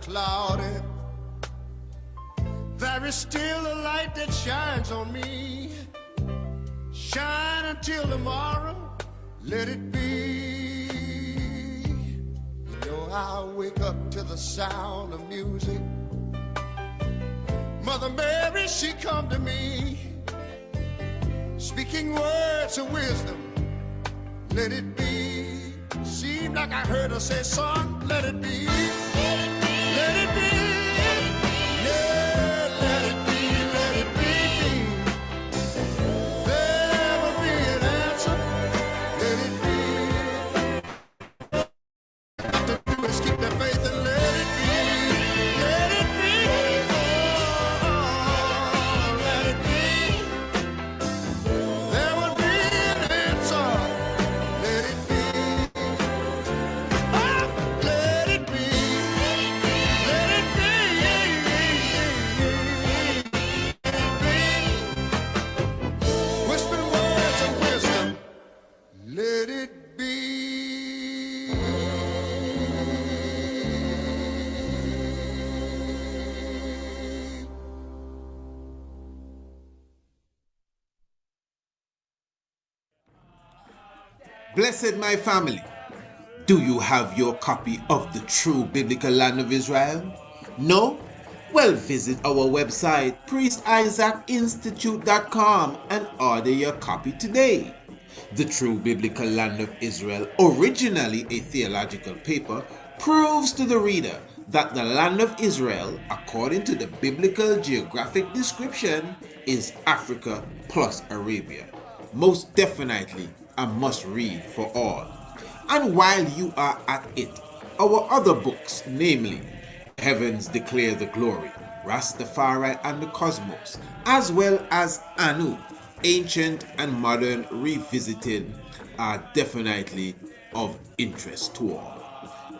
Cloudy, there is still a light that shines on me. Shine until tomorrow, let it be. You know I wake up to the sound of music. Mother Mary, she come to me, speaking words of wisdom, let it be. Seemed like I heard her say, son, let it be. Let it be, yeah, let it be, let it be. There will be an answer, let it be. All to do is keep the faith and let it be, let it be. Oh, let it be. There will be an answer, let it be. Oh, let it be. Let it be. Blessed my family, do you have your copy of the True Biblical Land of Israel? No? Well, visit our website, priestisaacinstitute.com, and order your copy today. The True Biblical Land of Israel, originally a theological paper, proves to the reader that the land of Israel, according to the biblical geographic description, is Africa plus Arabia. Most definitely a must-read for all. And while you are at it, our other books, namely Heavens Declare the Glory, Rastafari and the Cosmos, as well as Anu, Ancient and Modern Revisited, are definitely of interest to all.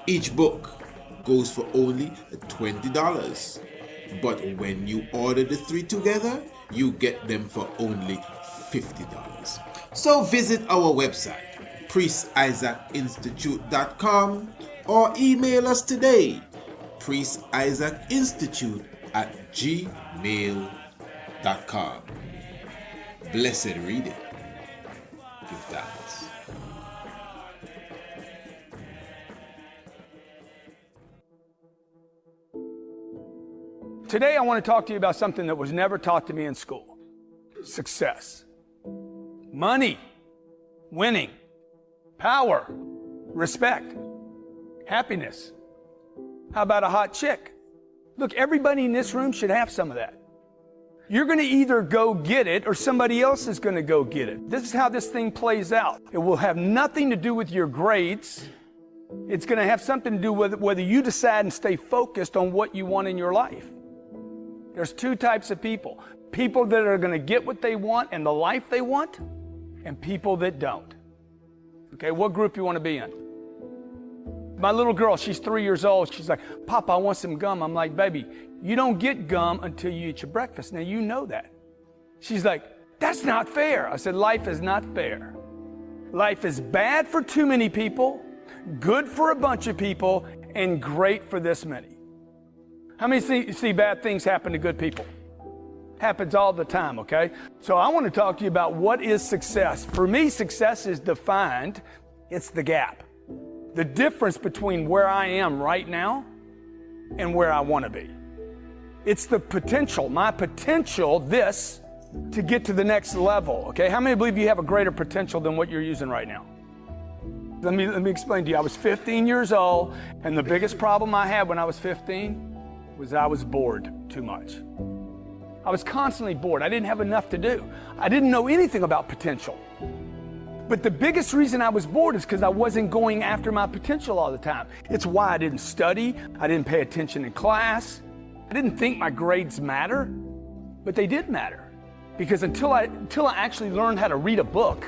Each book goes for only $20, but when you order the three together, you get them for only $50. So visit our website, priestisaacinstitute.com, or email us today, priestisaacinstitute@gmail.com. Blessed reading. Give thanks. Today I want to talk to you about something that was never taught to me in school. Success. Money. Winning. Power. Respect. Happiness. How about a hot chick? Look, everybody in this room should have some of that. You're going to either go get it or somebody else is going to go get it. This is how this thing plays out. It will have nothing to do with your grades. It's going to have something to do with whether you decide and stay focused on what you want in your life. There's two types of people. People that are going to get what they want and the life they want, and people that don't. Okay, what group you want to be in? My little girl, she's 3 years old. She's like, Papa, I want some gum. I'm like, baby, you don't get gum until you eat your breakfast. Now, you know that. She's like, that's not fair. I said, life is not fair. Life is bad for too many people, good for a bunch of people, and great for this many. How many see bad things happen to good people? Happens all the time, okay? So I want to talk to you about what is success. For me, success is defined, it's the gap. The difference between where I am right now and where I want to be. It's the potential, my potential, to get to the next level, okay? How many believe you have a greater potential than what you're using right now? Let me explain to you. I was 15 years old, and the biggest problem I had when I was 15 was I was bored too much. I was constantly bored. I didn't have enough to do. I didn't know anything about potential. But the biggest reason I was bored is because I wasn't going after my potential all the time. It's why I didn't study. I didn't pay attention in class. I didn't think my grades matter, but they did matter. Because until I actually learned how to read a book,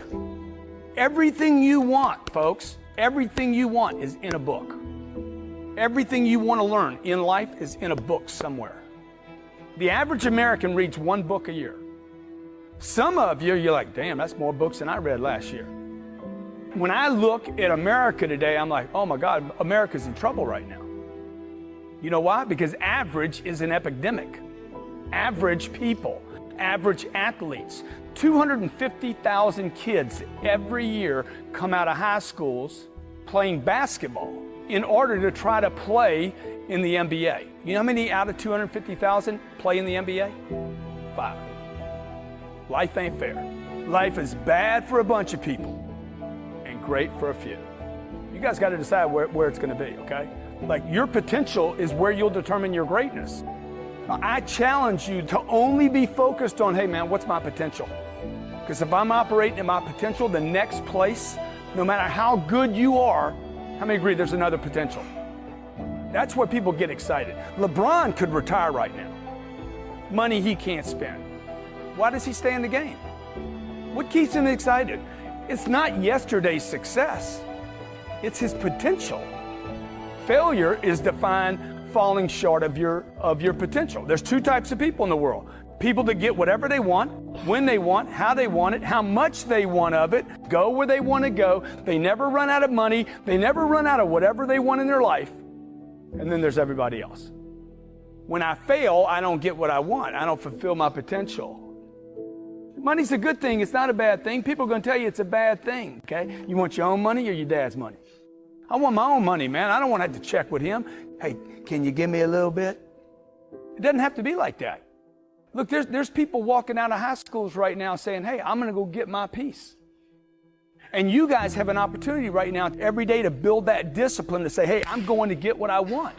everything you want, folks, everything you want is in a book. Everything you want to learn in life is in a book somewhere. The average American reads one book a year. Some of you, you're like, damn, that's more books than I read last year. When I look at America today, I'm like, oh my God, America's in trouble right now. You know why? Because average is an epidemic. Average people, average athletes. 250,000 kids every year come out of high schools playing basketball in order to try to play in the NBA. You know how many out of 250,000 play in the NBA? 5. Life ain't fair. Life is bad for a bunch of people and great for a few. You guys got to decide where it's going to be, okay? Like, your potential is where you'll determine your greatness. I challenge you to only be focused on, hey man, what's my potential? Because if I'm operating at my potential, the next place, no matter how good you are, how many agree there's another potential? That's where people get excited. LeBron could retire right now. Money he can't spend. Why does he stay in the game? What keeps him excited? It's not yesterday's success. It's his potential. Failure is defined falling short of your potential. There's two types of people in the world. People that get whatever they want, when they want, how they want it, how much they want of it, go where they want to go. They never run out of money. They never run out of whatever they want in their life. And then there's everybody else. When I fail, I don't get what I want. I don't fulfill my potential. Money's a good thing. It's not a bad thing. People are going to tell you it's a bad thing, okay? You want your own money or your dad's money? I want my own money, man. I don't want to have to check with him. Hey, can you give me a little bit? It doesn't have to be like that. Look, there's people walking out of high schools right now saying, hey, I'm going to go get my piece. And you guys have an opportunity right now every day to build that discipline to say, hey, I'm going to get what I want.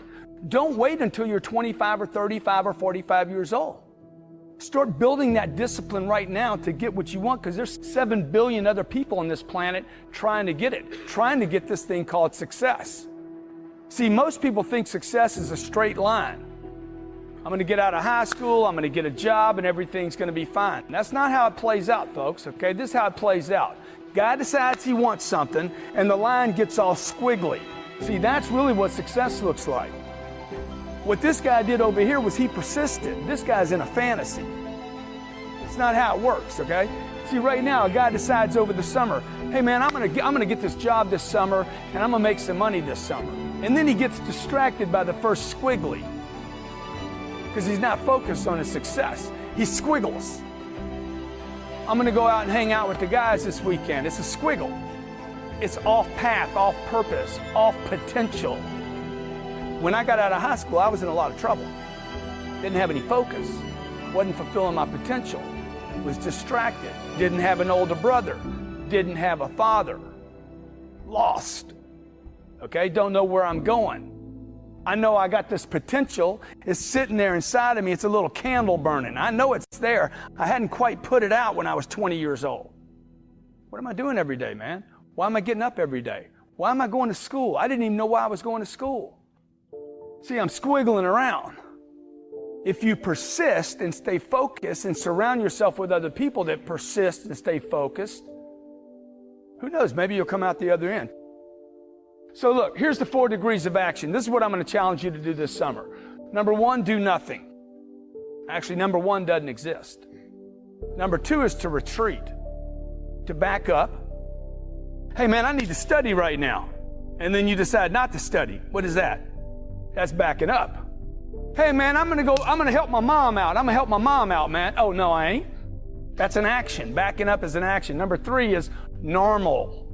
Don't wait until you're 25 or 35 or 45 years old. Start building that discipline right now to get what you want, because there's 7 billion other people on this planet trying to get it, trying to get this thing called success. See, most people think success is a straight line. I'm going to get out of high school, I'm going to get a job, and everything's going to be fine. That's not how it plays out, folks, okay? This is how it plays out. Guy decides he wants something, and the line gets all squiggly. See, that's really what success looks like. What this guy did over here was he persisted. This guy's in a fantasy. It's not how it works, okay? See, right now, a guy decides over the summer, hey man, I'm gonna get this job this summer, and I'm gonna make some money this summer. And then he gets distracted by the first squiggly, because he's not focused on his success. He squiggles. I'm going to go out and hang out with the guys this weekend. It's a squiggle. It's off path, off purpose, off potential. When I got out of high school, I was in a lot of trouble. Didn't have any focus. Wasn't fulfilling my potential. Was distracted. Didn't have an older brother. Didn't have a father. Lost. Okay, don't know where I'm going. I know I got this potential. It's sitting there inside of me. It's a little candle burning. I know it's there. I hadn't quite put it out when I was 20 years old. What am I doing every day, man? Why am I getting up every day? Why am I going to school? I didn't even know why I was going to school. See, I'm squiggling around. If you persist and stay focused and surround yourself with other people that persist and stay focused, who knows, maybe you'll come out the other end. So look, here's the 4 degrees of action. This is what I'm going to challenge you to do this summer. Number 1, do nothing. Actually, number 1 doesn't exist. Number 2 is to retreat, to back up. Hey man, I need to study right now. And then you decide not to study. What is that? That's backing up. Hey man, I'm going to help my mom out. I'm going to help my mom out, man. Oh, no, I ain't. That's an action. Backing up is an action. Number 3 is normal.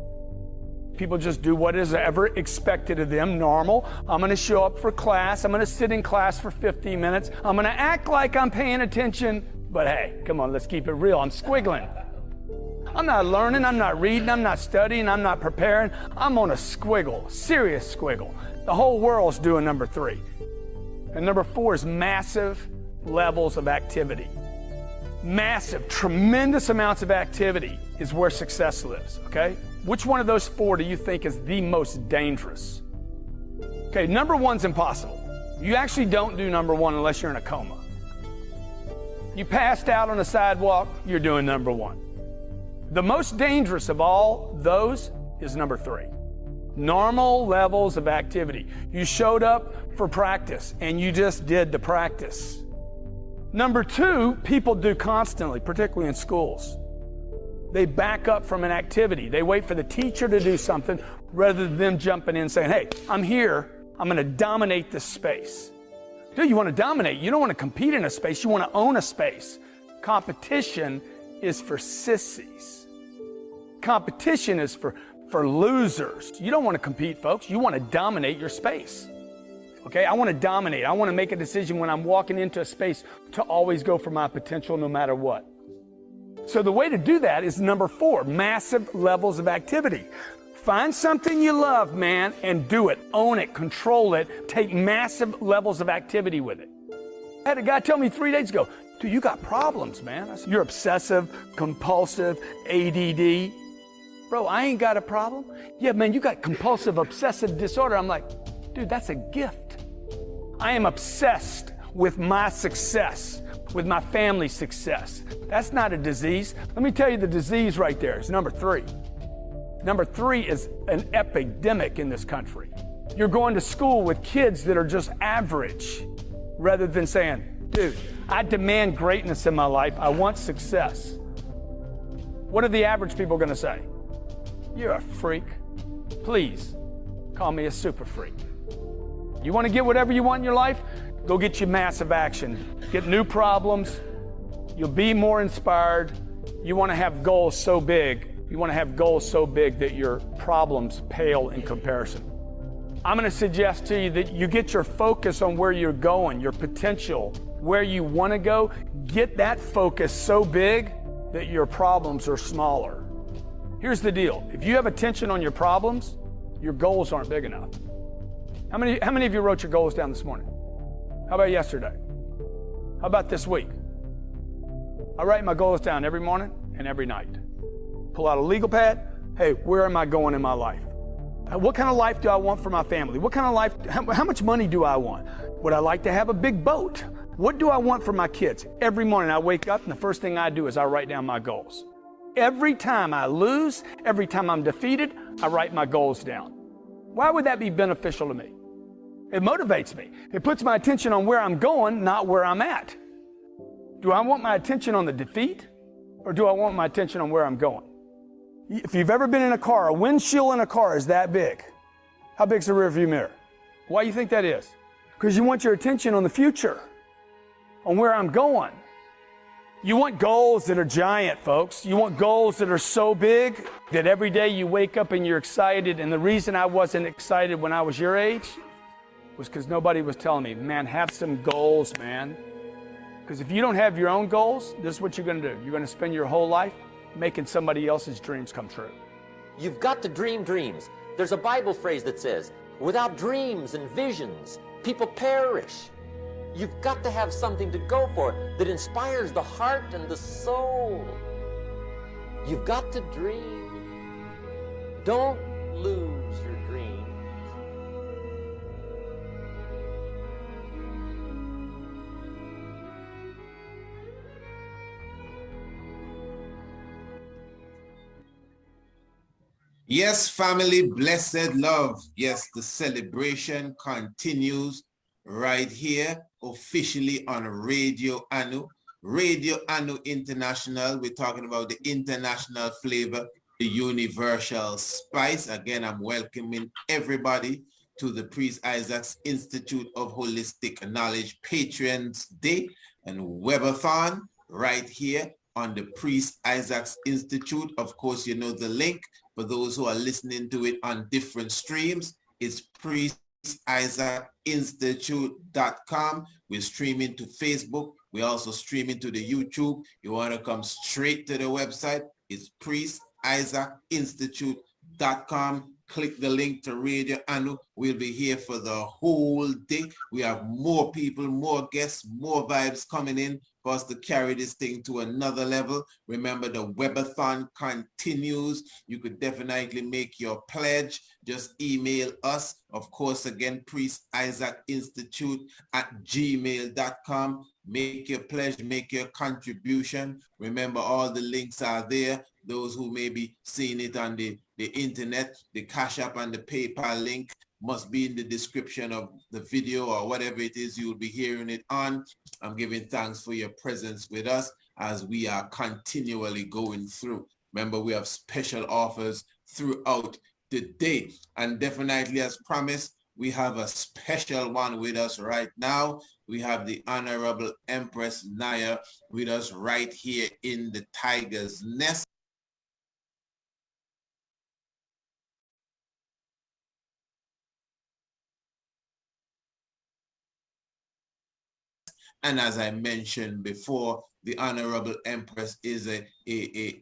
People just do what is ever expected of them, normal. I'm going to show up for class. I'm going to sit in class for 15 minutes. I'm going to act like I'm paying attention. But hey, come on, let's keep it real. I'm squiggling. I'm not learning. I'm not reading. I'm not studying. I'm not preparing. I'm on a squiggle, serious squiggle. The whole world's doing number 3. And number 4 is massive levels of activity. Massive, tremendous amounts of activity is where success lives, okay? Which one of those 4 do you think is the most dangerous? Okay, number 1's impossible. You actually don't do number 1 unless you're in a coma. You passed out on the sidewalk, you're doing number 1. The most dangerous of all those is number 3. Normal levels of activity. You showed up for practice and you just did the practice. Number 2, people do constantly, particularly in schools. They back up from an activity. They wait for the teacher to do something rather than them jumping in and saying, hey, I'm here. I'm going to dominate this space. Dude, you want to dominate. You don't want to compete in a space. You want to own a space. Competition is for sissies. Competition is for losers. You don't want to compete, folks. You want to dominate your space. Okay, I want to dominate. I want to make a decision when I'm walking into a space to always go for my potential no matter what. So the way to do that is number 4, massive levels of activity. Find something you love, man, and do it. Own it, control it, take massive levels of activity with it. I had a guy tell me 3 days ago, dude, you got problems, man. I said, you're obsessive, compulsive, ADD. Bro, I ain't got a problem. Yeah, man, you got compulsive, obsessive disorder. I'm like, dude, that's a gift. I am obsessed with my success, with my family's success. That's not a disease. Let me tell you the disease right there. It's number 3. Number 3 is an epidemic in this country. You're going to school with kids that are just average rather than saying, dude, I demand greatness in my life. I want success. What are the average people going to say? You're a freak. Please call me a super freak. You want to get whatever you want in your life? Go get you massive action. Get new problems. You'll be more inspired. You want to have goals so big. You want to have goals so big that your problems pale in comparison. I'm going to suggest to you that you get your focus on where you're going, your potential, where you want to go. Get that focus so big that your problems are smaller. Here's the deal. If you have attention on your problems, your goals aren't big enough. How many of you wrote your goals down this morning? How about yesterday? How about this week? I write my goals down every morning and every night. Pull out a legal pad. Hey, where am I going in my life? What kind of life do I want for my family? What kind of life, how much money do I want? Would I like to have a big boat? What do I want for my kids? Every morning I wake up and the first thing I do is I write down my goals. Every time I lose, every time I'm defeated, I write my goals down. Why would that be beneficial to me? It motivates me. It puts my attention on where I'm going, not where I'm at. Do I want my attention on the defeat or do I want my attention on where I'm going? If you've ever been in a car, a windshield in a car is that big. How big's the rearview mirror? Why do you think that is? Because you want your attention on the future, on where I'm going. You want goals that are giant, folks. You want goals that are so big that every day you wake up and you're excited. And the reason I wasn't excited when I was your age was because nobody was telling me, man, have some goals, man. Because if you don't have your own goals, this is what you're going to do. You're going to spend your whole life making somebody else's dreams come true. You've got to dream dreams. There's a Bible phrase that says, without dreams and visions, people perish. You've got to have something to go for that inspires the heart and the soul. You've got to dream. Don't lose your dreams. Yes, family, blessed love. Yes, the celebration continues right here, officially on Radio Anu. Radio Anu International. We're talking about the international flavor, the universal spice. Again, I'm welcoming everybody to the Priest Isaac's Institute of Holistic Knowledge Patrons Day and Webathon right here on the Priest Isaac's Institute. Of course, you know the link. For those who are listening to it on different streams, it's priestisaacinstitute.com. We're streaming to Facebook. We're also streaming to the YouTube. You want to come straight to the website, it's priestisaacinstitute.com. Click the link to Radio Anu. We'll be here for the whole day. We have more people, more guests, more vibes coming in for us to carry this thing to another level. Remember, the Webathon continues. You could definitely make your pledge. Just email us. Of course, again, priestisaacinstitute@gmail.com. Make your pledge, make your contribution. Remember, all the links are there. Those who may be seeing it on the internet, the Cash App and the PayPal link must be in the description of the video or whatever it is you'll be hearing it on. I'm giving thanks for your presence with us as we are continually going through. Remember, we have special offers throughout the day. And definitely, as promised, we have a special one with us right now. We have the Honorable Empress Naya with us right here in the Tiger's Nest. And as I mentioned before, the Honorable Empress is a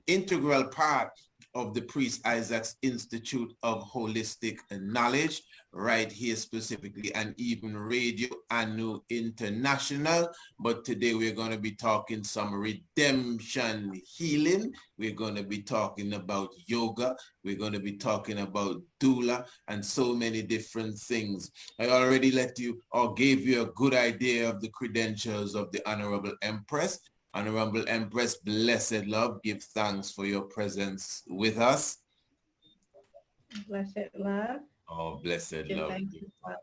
integral part of the Priest Isaac's Institute of Holistic Knowledge, right here specifically, and even Radio Anu International. But today we're going to be talking some redemption healing. We're going to be talking about yoga. We're going to be talking about doula and so many different things. I already let you or gave you a good idea of the credentials of the Honorable Empress. Honorable Empress, blessed love, give thanks for your presence with us. Blessed love. Oh, blessed Give love. thanks to God.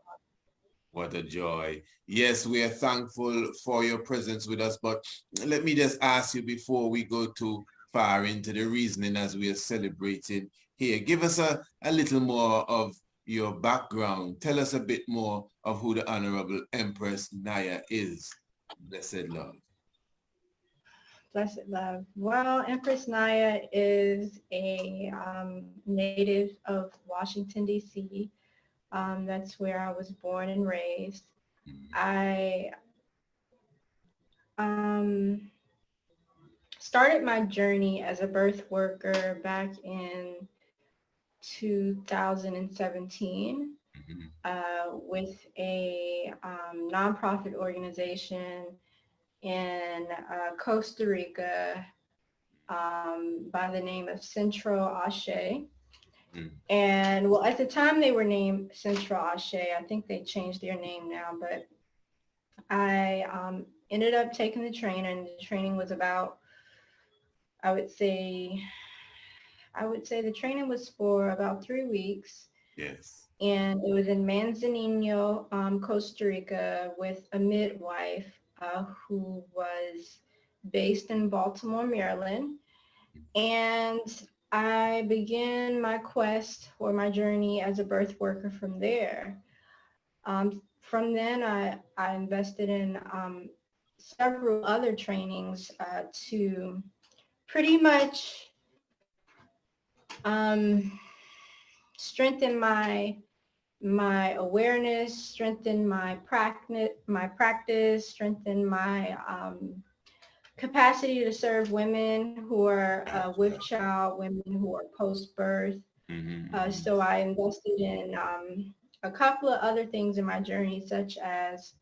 What a joy. Yes, we are thankful for your presence with us, but let me just ask you before we go too far into the reasoning as we are celebrating here, give us a little more of your background. Tell us a bit more of who the Honorable Empress Naya is. Blessed love. Blessed love. Well, Empress Naya is a native of Washington, D.C. That's where I was born and raised. I started my journey as a birth worker back in 2017 with a nonprofit organization in Costa Rica by the name of Central Ashe. And well, at the time they were named Central Ashe. I think they changed their name now, but I ended up taking the training, and the training was about, I would say the training was for about 3 weeks. Yes. And it was in Manzanillo, Costa Rica, with a midwife who was based in Baltimore, Maryland. And I began my quest or my journey as a birth worker from there. From then, I invested in several other trainings to pretty much strengthen my awareness, strengthen my practice, strengthen my capacity to serve women who are with child, women who are post-birth. So I invested in a couple of other things in my journey, such as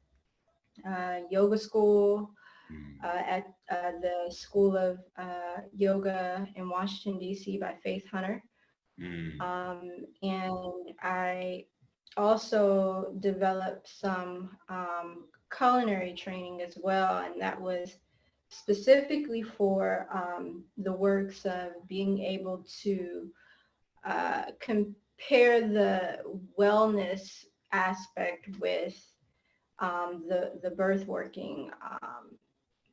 yoga school at the School of Yoga in Washington, D.C. by Faith Hunter. And I also developed some culinary training as well, and that was specifically for the works of being able to compare the wellness aspect with the birth working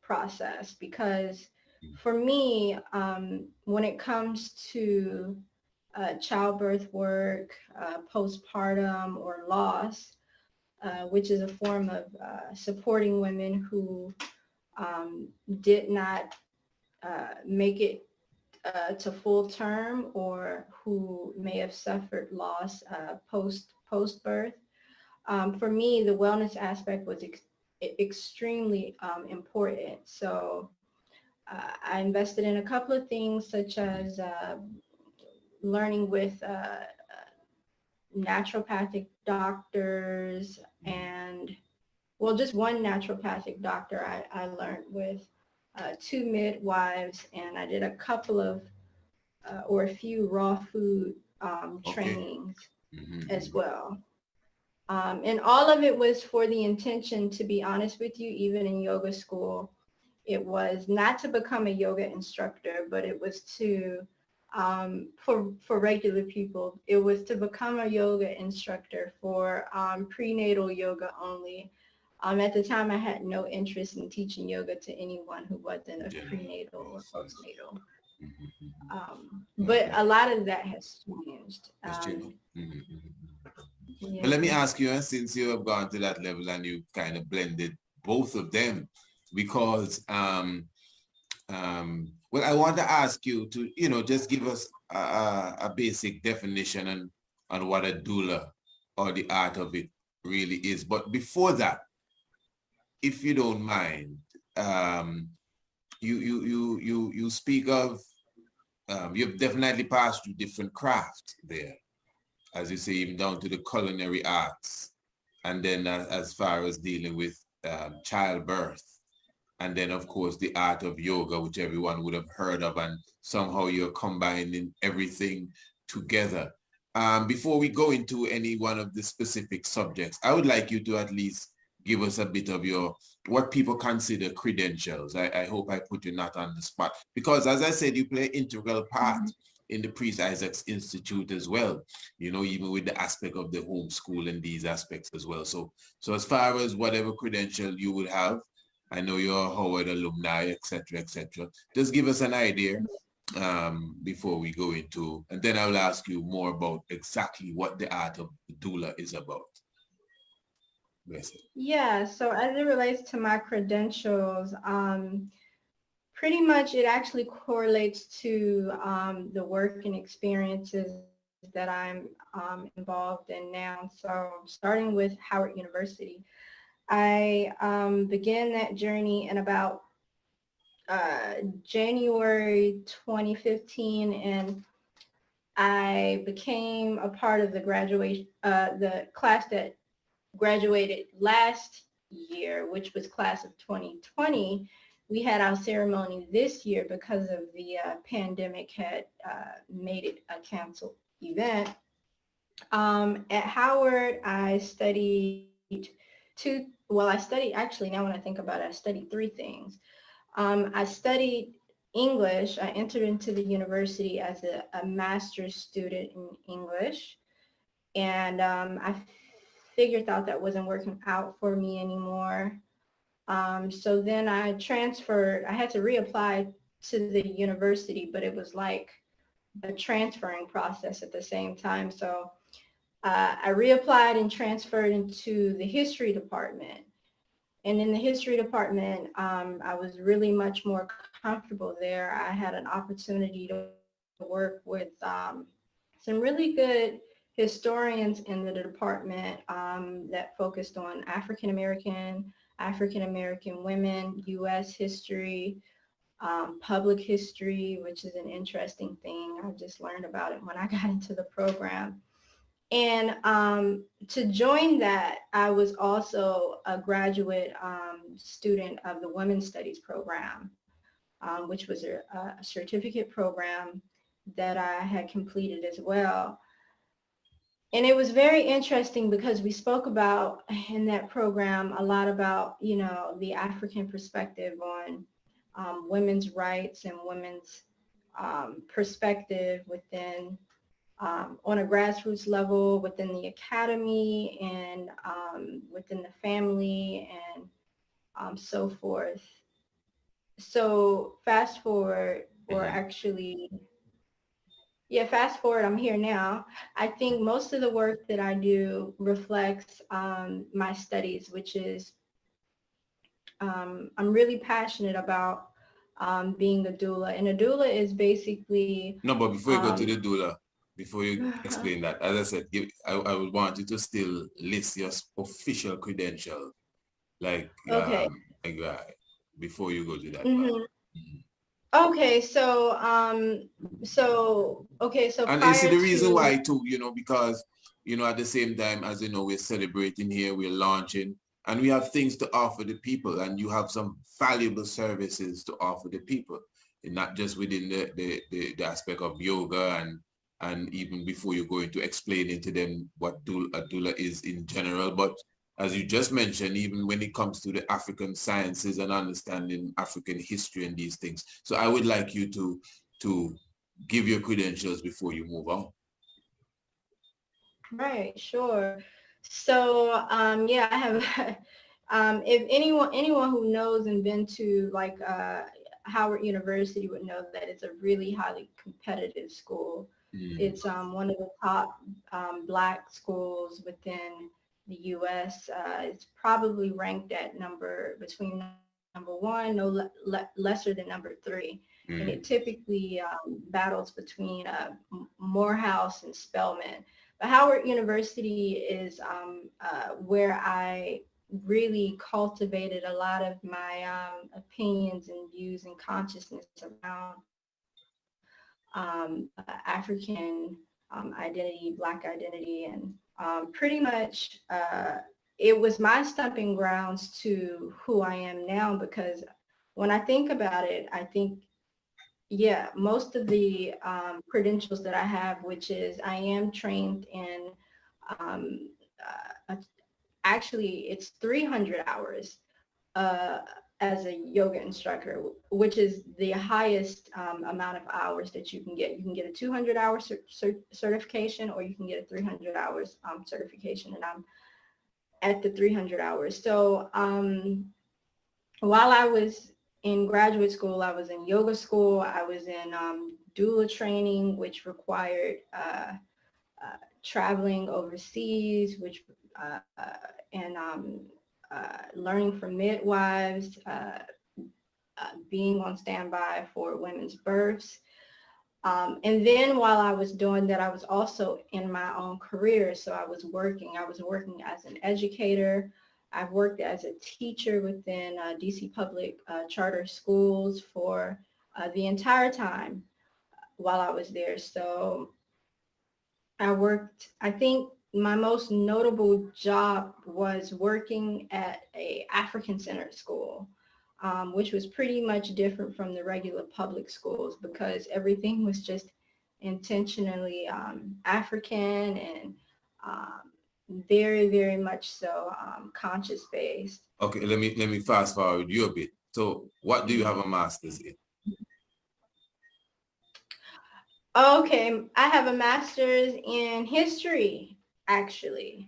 process, because for me, when it comes to childbirth work, postpartum or loss, which is a form of supporting women who did not make it to full term, or who may have suffered loss post-birth. For me, the wellness aspect was extremely important. So I invested in a couple of things, such as learning with naturopathic doctors, and well, just one naturopathic doctor I learned with, 2 midwives, and I did a couple of or a few raw food trainings as well. And all of it was for the intention, to be honest with you, even in yoga school, it was not to become a yoga instructor, but it was to, for regular people, it was to become a yoga instructor for prenatal yoga only. At the time, I had no interest in teaching yoga to anyone who wasn't a prenatal or postnatal. But a lot of that has changed. Yeah. But let me ask you, since you have gone to that level and you kind of blended both of them, because well, I want to ask you to, just give us a basic definition on what a doula or the art of it really is. But before that, if you don't mind, you speak of, you've definitely passed through different crafts there, as you say, even down to the culinary arts, and then as far as dealing with childbirth, and then of course the art of yoga, which everyone would have heard of, and somehow you're combining everything together. Before we go into any one of the specific subjects, I would like you to at least give us a bit of what people consider credentials. I hope I put you not on the spot, because as I said, you play an integral part in the Priest Isaac's Institute as well, even with the aspect of the homeschool and these aspects as well. So as far as whatever credential you would have, I know you're a Howard alumni, etc., etc. Just give us an idea before we go into, and then I'll ask you more about exactly what the art of the doula is about. Yeah, so as it relates to my credentials, pretty much it actually correlates to the work and experiences that I'm involved in now. So starting with Howard University, I began that journey in about January 2015, and I became a part of the the class that graduated last year, which was class of 2020. We had our ceremony this year because of the pandemic had made it a canceled event. At Howard, I studied actually, now when I think about it, I studied 3 things. I studied English. I entered into the university as a master's student in English, and I thought that wasn't working out for me anymore. So then I transferred. I had to reapply to the university, but it was like a transferring process at the same time. So I reapplied and transferred into the history department. and in the history department, I was really much more comfortable there. I had an opportunity to work with some really good historians in the department that focused on African American women, U.S. history, public history, which is an interesting thing. I just learned about it when I got into the program. And to join that, I was also a graduate student of the Women's Studies program, which was a certificate program that I had completed as well. And it was very interesting because we spoke about in that program a lot about, you know, the African perspective on women's rights and women's perspective within on a grassroots level, within the academy and within the family and so forth. So fast forward, or actually, yeah, fast forward, I'm here now. I think most of the work that I do reflects my studies, which is I'm really passionate about being a doula. And a doula is basically... No, but before you go to the doula, before you explain that, as I said, I would want you to still list your official credentials, like, okay. before you go to that. Okay, so And you see the reason why too, you know, because, you know, at the same time, as you know, we're celebrating here, we're launching, and we have things to offer the people, and you have some valuable services to offer the people, and not just within the aspect of yoga and even before you go into explaining to them what a doula is in general, but as you just mentioned, even when it comes to the African sciences and understanding African history and these things. So I would like you to give your credentials before you move on. Right, sure. So yeah, I have if anyone who knows and been to like Howard University would know that it's a really highly competitive school. It's one of the top Black schools within the U.S. It's probably ranked at between number one, no lesser than number three. And it typically battles between Morehouse and Spelman. But Howard University is where I really cultivated a lot of my opinions and views and consciousness around African identity, Black identity, and pretty much it was my stumping grounds to who I am now, because when I think about it, I think, yeah, most of the credentials that I have, which is I am trained in, actually it's 300 hours as a yoga instructor, which is the highest amount of hours that you can get. You can get a 200-hour certification, or you can get a 300 hours certification, and I'm at the 300 hours. So while I was in graduate school, I was in yoga school, I was in doula training, which required traveling overseas, which and learning from midwives, being on standby for women's births. And then while I was doing that, I was also in my own career. So I was working as an educator. I've worked as a teacher within DC public charter schools for the entire time while I was there. So I worked, I think my most notable job was working at a African-centered school, which was pretty much different from the regular public schools, because everything was just intentionally African and very, very much so conscious based. Okay, let me fast forward you a bit. So what do you have a master's in? Okay, I have a master's in history, actually.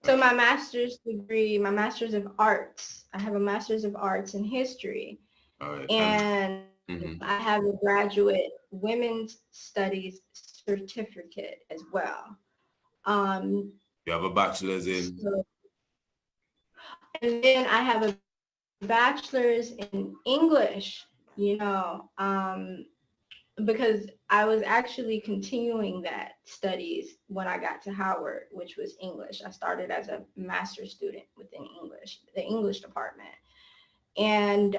So my master's degree, my master's of arts, I have a master's of arts in history. All right. And I have a graduate women's studies certificate as well. You have a bachelor's in? And then I have a bachelor's in English, because I was actually continuing that studies when I got to Howard, which was English. I started as a master's student within English, the English department. And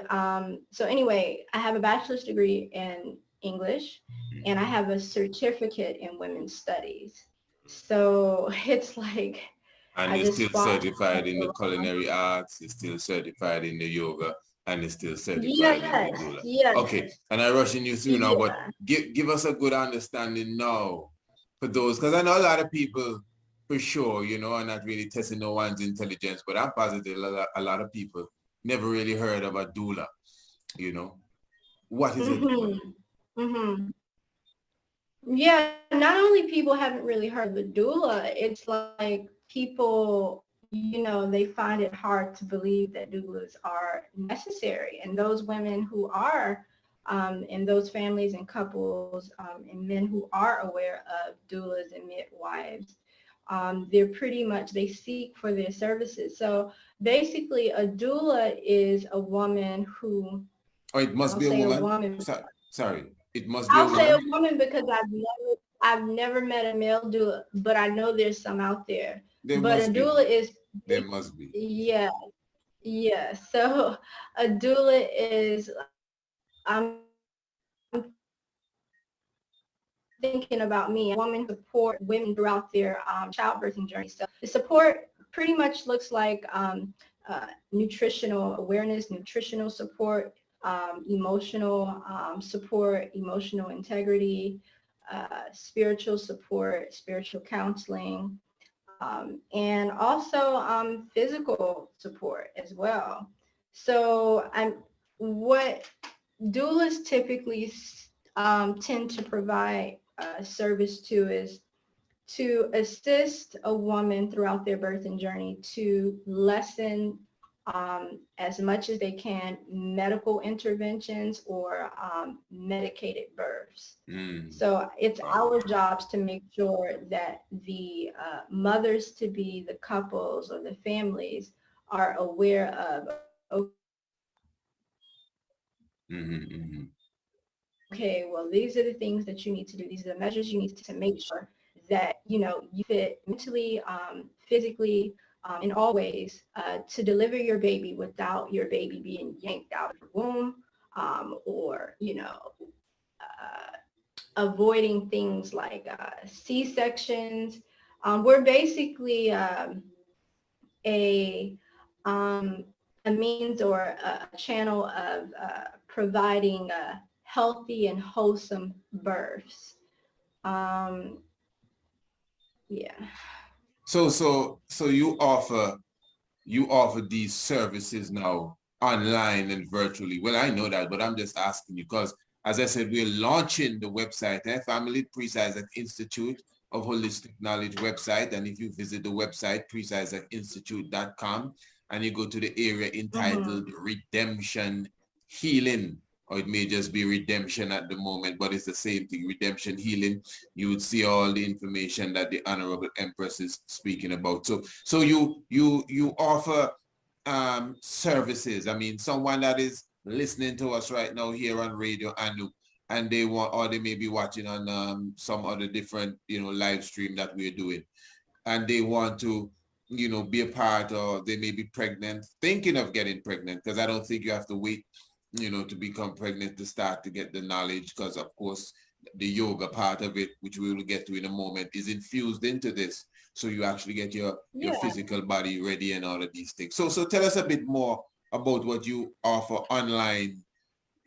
so anyway, I have a bachelor's degree in English, and I have a certificate in women's studies. So it's like And I you're just still swapped. certified in the culinary arts, you're still certified in the yoga, and you're still certified in the Yes, doula. yes, Okay, and I'm rushing you through now, but yeah. give us a good understanding now for those, because I know a lot of people, for sure, are not really testing no one's intelligence, but I'm positive a lot of people never really heard of a doula, you know. What is a doula? Mm-hmm. Mm-hmm. Yeah, not only people haven't really heard of a doula, it's like people, they find it hard to believe that doulas are necessary. And those women who are, and those families and couples and men who are aware of doulas and midwives, they're pretty much, they seek for their services. So basically a doula is a woman who, Oh, it must I'll be a say a woman? woman, Sorry, it must be a I'll say a woman? woman because I've never met a male doula, but I know there's some out there. There But a must be. doula is, There must be. yeah, yeah. So a doula is, I'm thinking about me, a woman who support women throughout their childbirthing journey. So the support pretty much looks like nutritional awareness, nutritional support, emotional support, emotional integrity, spiritual support, spiritual counseling, and also physical support as well. So what doulas typically tend to provide service to is to assist a woman throughout their birthing journey to lessen as much as they can medical interventions or medicated births. So it's our jobs to make sure that the mothers to be, the couples or the families are aware of, okay, well, these are the things that you need to do. These are the measures you need to make sure that, you fit mentally, physically, in all ways to deliver your baby without your baby being yanked out of the womb or, avoiding things like C-sections. We're basically a a means or a channel of providing healthy and wholesome births. Yeah. So you offer these services now online and virtually. Well, I know that, but I'm just asking you because, as I said, we're launching the website, Family Pre-Isaac Institute of Holistic Knowledge website. And if you visit the website, preisaacinstitute.com, and you go to the area entitled Redemption Healing, or it may just be redemption at the moment, but it's the same thing, redemption healing. You would see all the information that the Honorable Empress is speaking about. So you offer services. I mean, someone that is listening to us right now here on Radio Anu, and they want, or they may be watching on some other different, live stream that we're doing, and they want to, be a part, or they may be pregnant, thinking of getting pregnant, because I don't think you have to wait, to become pregnant to start to get the knowledge, because of course the yoga part of it, which we will get to in a moment, is infused into this. So you actually get your physical body ready and all of these things. So tell us a bit more about what you offer online.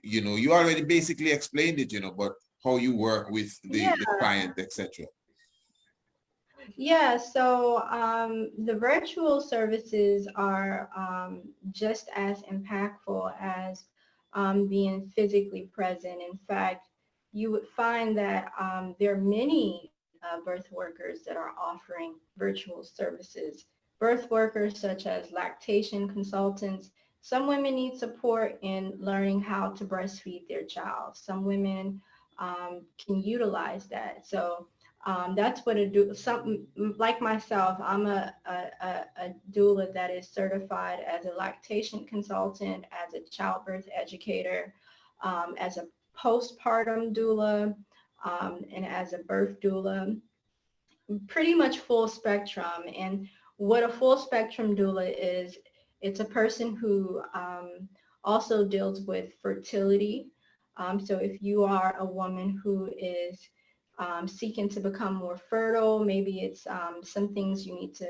You already basically explained it, but how you work with the client, etc. Yeah, so the virtual services are just as impactful as being physically present. In fact, you would find that there are many birth workers that are offering virtual services. Birth workers such as lactation consultants. Some women need support in learning how to breastfeed their child. Some women can utilize that. So That's what a doula, something like myself, I'm a doula that is certified as a lactation consultant, as a childbirth educator, as a postpartum doula, and as a birth doula, pretty much full spectrum. And what a full spectrum doula is, it's a person who also deals with fertility. So if you are a woman who is seeking to become more fertile, maybe it's some things you need to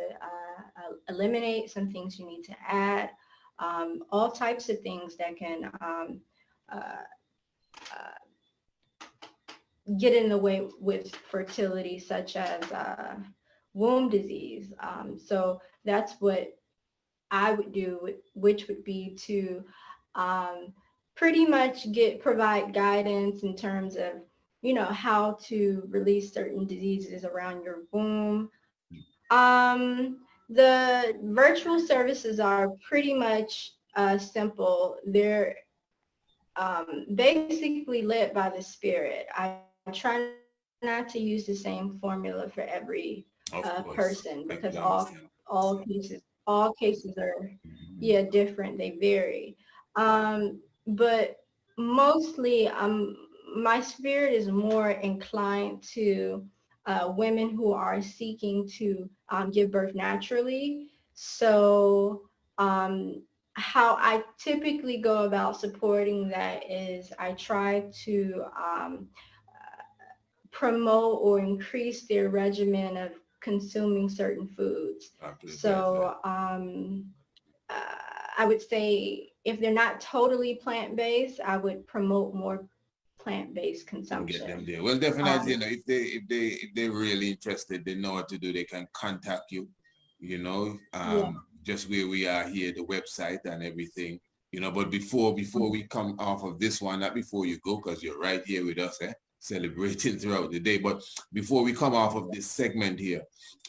eliminate, some things you need to add, all types of things that can uh, get in the way with fertility, such as womb disease. So that's what I would do, which would be to pretty much provide guidance in terms of, how to release certain diseases around your womb. The virtual services are pretty much simple. They're basically led by the spirit. I try not to use the same formula for every person, because all cases are different. They vary, but mostly my spirit is more inclined to women who are seeking to give birth naturally. So how I typically go about supporting that is I try to promote or increase their regimen of consuming certain foods. So I would say if they're not totally plant-based, I would promote more plant-based consumption. Get them there. Well, definitely, if they're really interested, they know what to do. They can contact you, just where we are here, the website and everything, but before we come off of this one, not before you go, because you're right here with us, celebrating throughout the day. But before we come off of this segment here,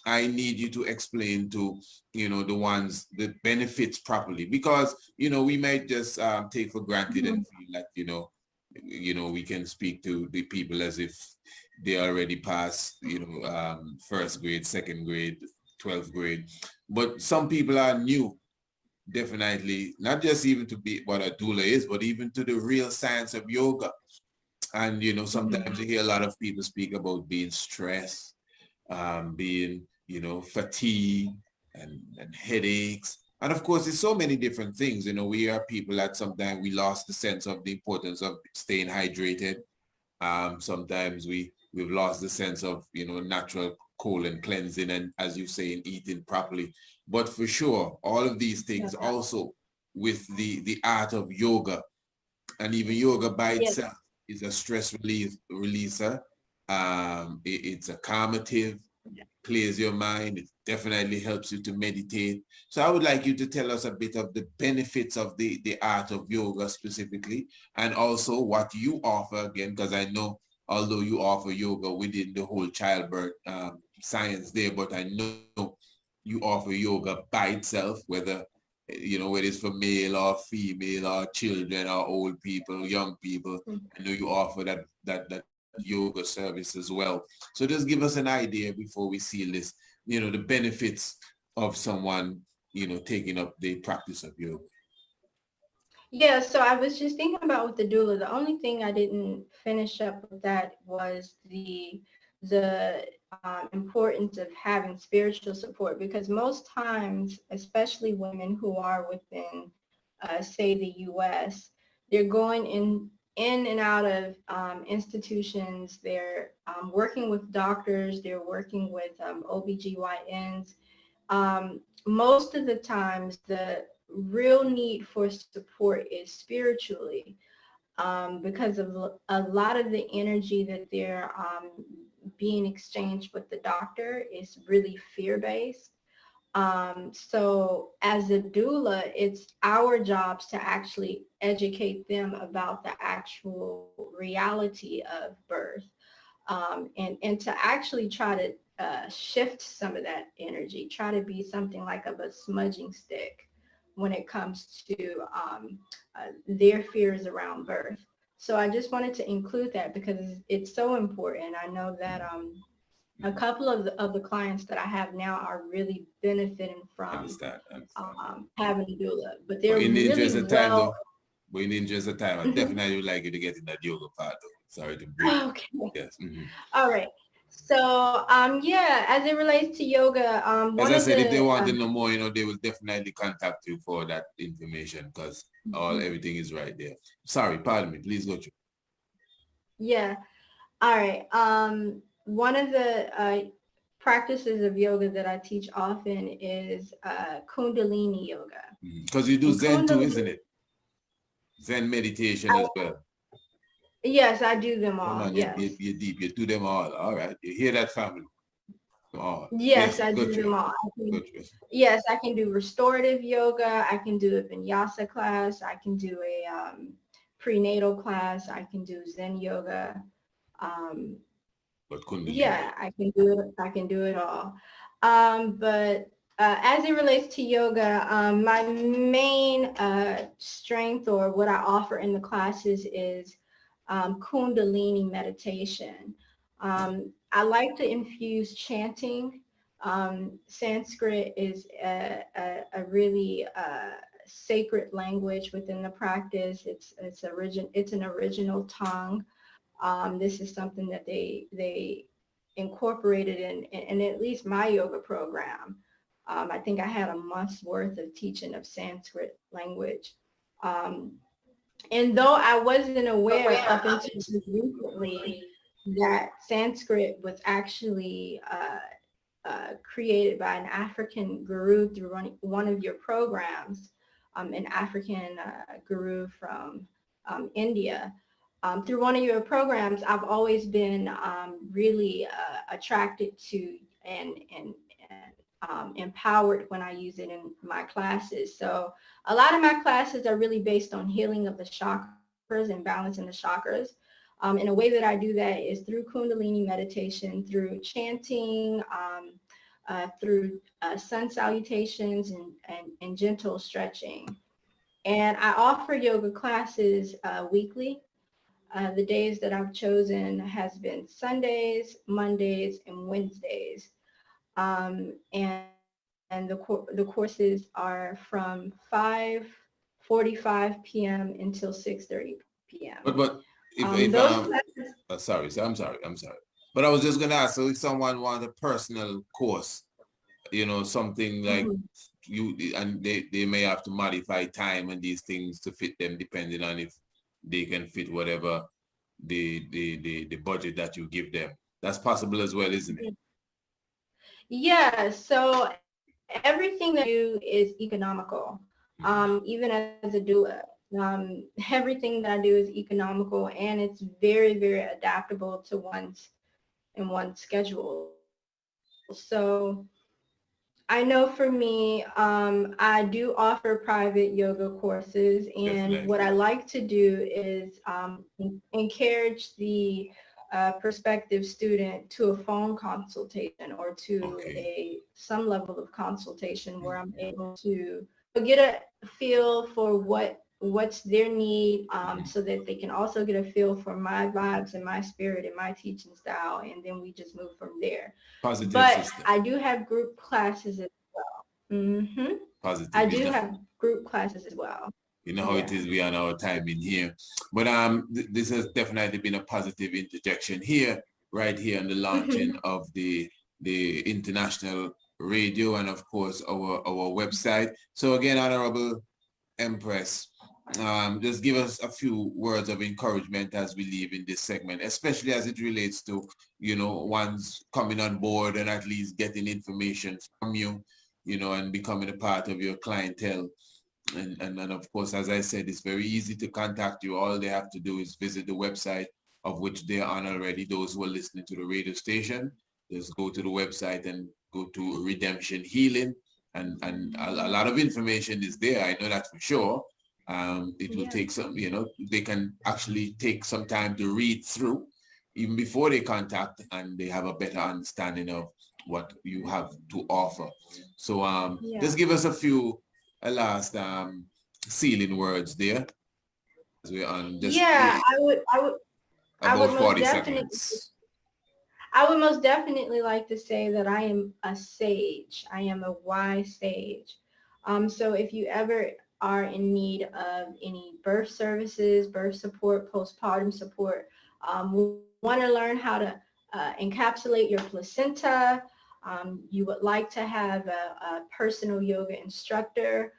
I need you to explain to, the benefits properly, because, we might just take for granted and feel like, we can speak to the people as if they already passed, first grade, second grade, 12th grade. But some people are new, definitely, not just even to be what a doula is, but even to the real science of yoga. And, sometimes you hear a lot of people speak about being stressed, being, fatigue and headaches. And of course, there's so many different things. We are people that sometimes we lost the sense of the importance of staying hydrated. Sometimes we've lost the sense of, natural colon cleansing and, as you say, eating properly. But for sure, all of these things also with the art of yoga, and even yoga by itself is a stress releaser. It's a calmative, clears your mind. It definitely helps you to meditate. So I would like you to tell us a bit of the benefits of the art of yoga specifically, and also what you offer again, because I know although you offer yoga within the whole childbirth science there, but I know you offer yoga by itself, whether it's for male or female or children or old people, young people. I know you offer that yoga service as well. So just give us an idea before we seal this, the benefits of someone, taking up the practice of yoga. Yeah, so I was just thinking about with the doula, the only thing I didn't finish up with that was the importance of having spiritual support, because most times, especially women who are within, say, the U.S., they're going in and out of institutions. They're working with doctors. They're working with OBGYNs. Most of the times, the real need for support is spiritually, because of a lot of the energy that they're being exchanged with the doctor is really fear-based. So as a doula, it's our jobs to actually educate them about the actual reality of birth, and to actually try to shift some of that energy, try to be something like of a smudging stick when it comes to their fears around birth. So I just wanted to include that because it's so important. I know that a couple of the clients that I have now are really benefiting from Understand. having a doula, but But they're in the interest really of time, well. though, but in the interest of time, I definitely would like you to get in that yoga part, though. Sorry to break. Okay. Yes. All right. So, yeah, as it relates to yoga, As one I of said, if they the, want to know more, you know, they will definitely contact you for that information because everything is right there. Sorry, pardon me. Please go through. yeah. All right. One of the practices of yoga that I teach often is Kundalini yoga. Because you do And Zen too, Kundalini- isn't it? Zen meditation as well. Yes, I do them Come all. on, Yes. you're deep. You do them all. All right. You hear that, family? All. Yes, I do good them choice. all. Good choice. Yes, I can do restorative yoga. I can do a vinyasa class. I can do a prenatal class. I can do Zen yoga. But Kundalini. Yeah, I can do it. I can do it all. But as it relates to yoga, my main strength or what I offer in the classes is Kundalini meditation. I like to infuse chanting. Sanskrit is a really sacred language within the practice. It's an original tongue. This is something that they incorporated in at least my yoga program. I think I had a month's worth of teaching of Sanskrit language. And though I wasn't aware up until recently that Sanskrit was actually created by an African guru through one of your programs, an African guru from India. Through one of your programs, I've always been really attracted to and empowered when I use it in my classes. So a lot of my classes are really based on healing of the chakras and balancing the chakras. And a way that I do that is through Kundalini meditation, through chanting, through sun salutations and gentle stretching. And I offer yoga classes weekly. The days that I've chosen has been Sundays, Mondays, and Wednesdays. And the courses are from 5:45 p.m. until 6:30 p.m. But sorry, I'm sorry. But I was just gonna ask, so if someone wants a personal course, you know, something like you, and they may have to modify time and these things to fit them, depending on if they can fit whatever the budget that you give them. That's possible as well, isn't it? Yeah, so everything that I do is economical. Even as a doula, everything that I do is economical, and it's very, very adaptable to one's schedule. So I know for me, I do offer private yoga courses, and Definitely. what I like to do is encourage the prospective student to a phone consultation or to some level of consultation where I'm able to get a feel for what's their need, so that they can also get a feel for my vibes and my spirit and my teaching style, and then we just move from there. Positive but system. I do have group classes as well. Positive. I do have group classes as well. You know how it is, we are on our time in here. But this has definitely been a positive interjection here, right here on the launching of the international radio and of course our website. So again, Honorable Empress, just give us a few words of encouragement as we leave in this segment, especially as it relates to, you know, one's coming on board and at least getting information from you, you know, and becoming a part of your clientele. And of course, as I said, it's very easy to contact you. All they have to do is visit the website, of which they are on already. Those who are listening to the radio station, just go to the website and go to Redemption Healing. And a lot of information is there. I know that for sure. It will take some, you know, they can actually take some time to read through even before they contact, and they have a better understanding of what you have to offer. So just give us a last sealing words there. As we're on just I would about most 40 definitely seconds. I would most definitely like to say that I am a sage. I am a wise sage. So if you ever are in need of any birth services, birth support, postpartum support, want to learn how to encapsulate your placenta, you would like to have a personal yoga instructor,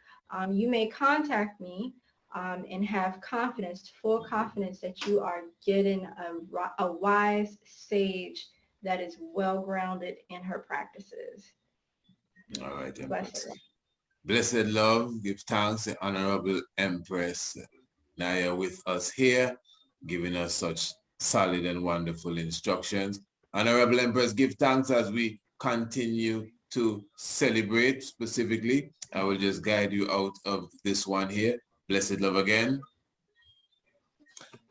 you may contact me and have confidence, full confidence that you are getting a wise sage that is well-grounded in her practices. All right, Blessed. Blessed love, give thanks to Honorable Empress Naya with us here, giving us such solid and wonderful instructions. Honorable Empress, give thanks as we continue to celebrate specifically. I will just guide you out of this one here. Blessed love again.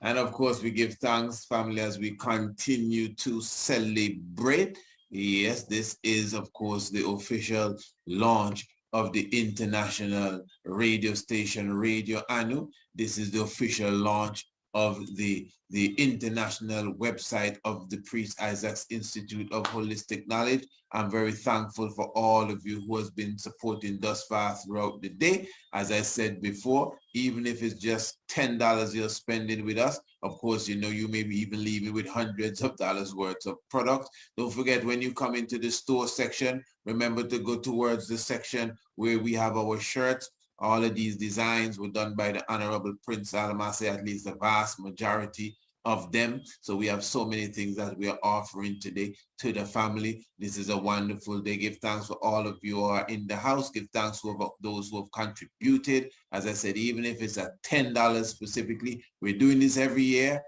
And of course, we give thanks, family, as we continue to celebrate. Yes, this is, of course, the official launch of the international radio station, Radio Anu. This is the official launch of the international website of the Priest Isaac's Institute of Holistic Knowledge. I'm very thankful for all of you who has been supporting thus far throughout the day. As I said before, even if it's just $10 you're spending with us, of course, you know, you may be even leaving with hundreds of dollars worth of products. Don't forget, when you come into the store section, remember to go towards the section where we have our shirts. All of these designs were done by the Honorable Prince Alamase, at least the vast majority of them. So we have so many things that we are offering today to the family. This is a wonderful day. Give thanks for all of you who are in the house. Give thanks for those who have contributed. As I said, even if it's at $10 specifically, we're doing this every year.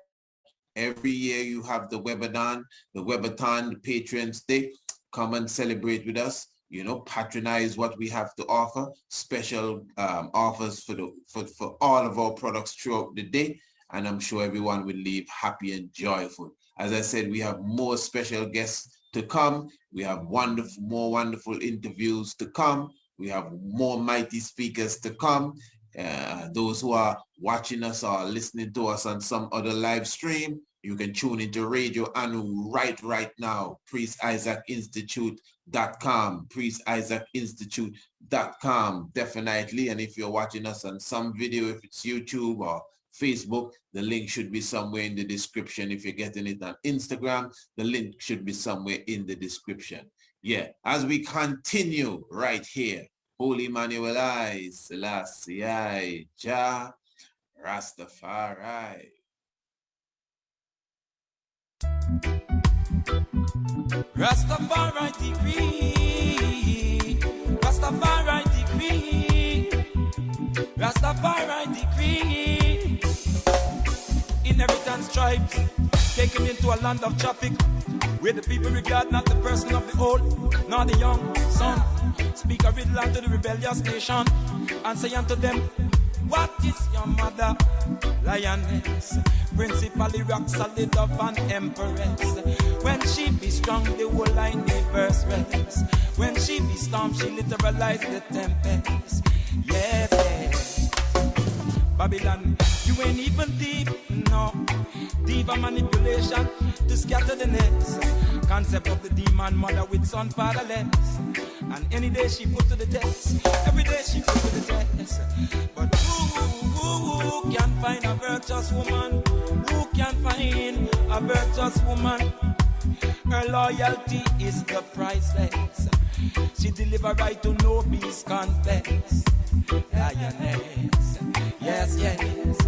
Every year you have the webathon, the Patrons Day. Come and celebrate with us. You know, patronize what we have to offer. Special offers for all of our products throughout the day. And I'm sure everyone will leave happy and joyful. As I said, we have more special guests to come. We have more wonderful interviews to come. We have more mighty speakers to come. Those who are watching us or listening to us on some other live stream, you can tune into Radio Anu right now. PriestIsaacInstitute.com. PriestIsaacInstitute.com, definitely. And if you're watching us on some video, if it's YouTube or Facebook, the link should be somewhere in the description. If you're getting it on Instagram, the link should be somewhere in the description. Yeah, as we continue right here, Holy Manuel I, Selassie I, Jah, Rastafari. Rastafari decree, Rastafari decree, Rastafari decree. Inheritance tribes taken into a land of traffic, where the people regard not the person of the old, nor the young son. Speak a riddle unto the rebellious nation, and say unto them, what is your mother? Lioness, principally rock solid of an empress. When she be strong, the whole line universe rests. When she be storm, she literalize the tempest. Yes, yes. Babylon, you ain't even deep, no. Diva manipulation to scatter the nets. Concept of the demon mother with son fatherless. And any day she put to the test, every day she put to the test. But who can find a virtuous woman? Who can find a virtuous woman? Her loyalty is the priceless. She deliver right to no peace confess. Lioness, yes, yes,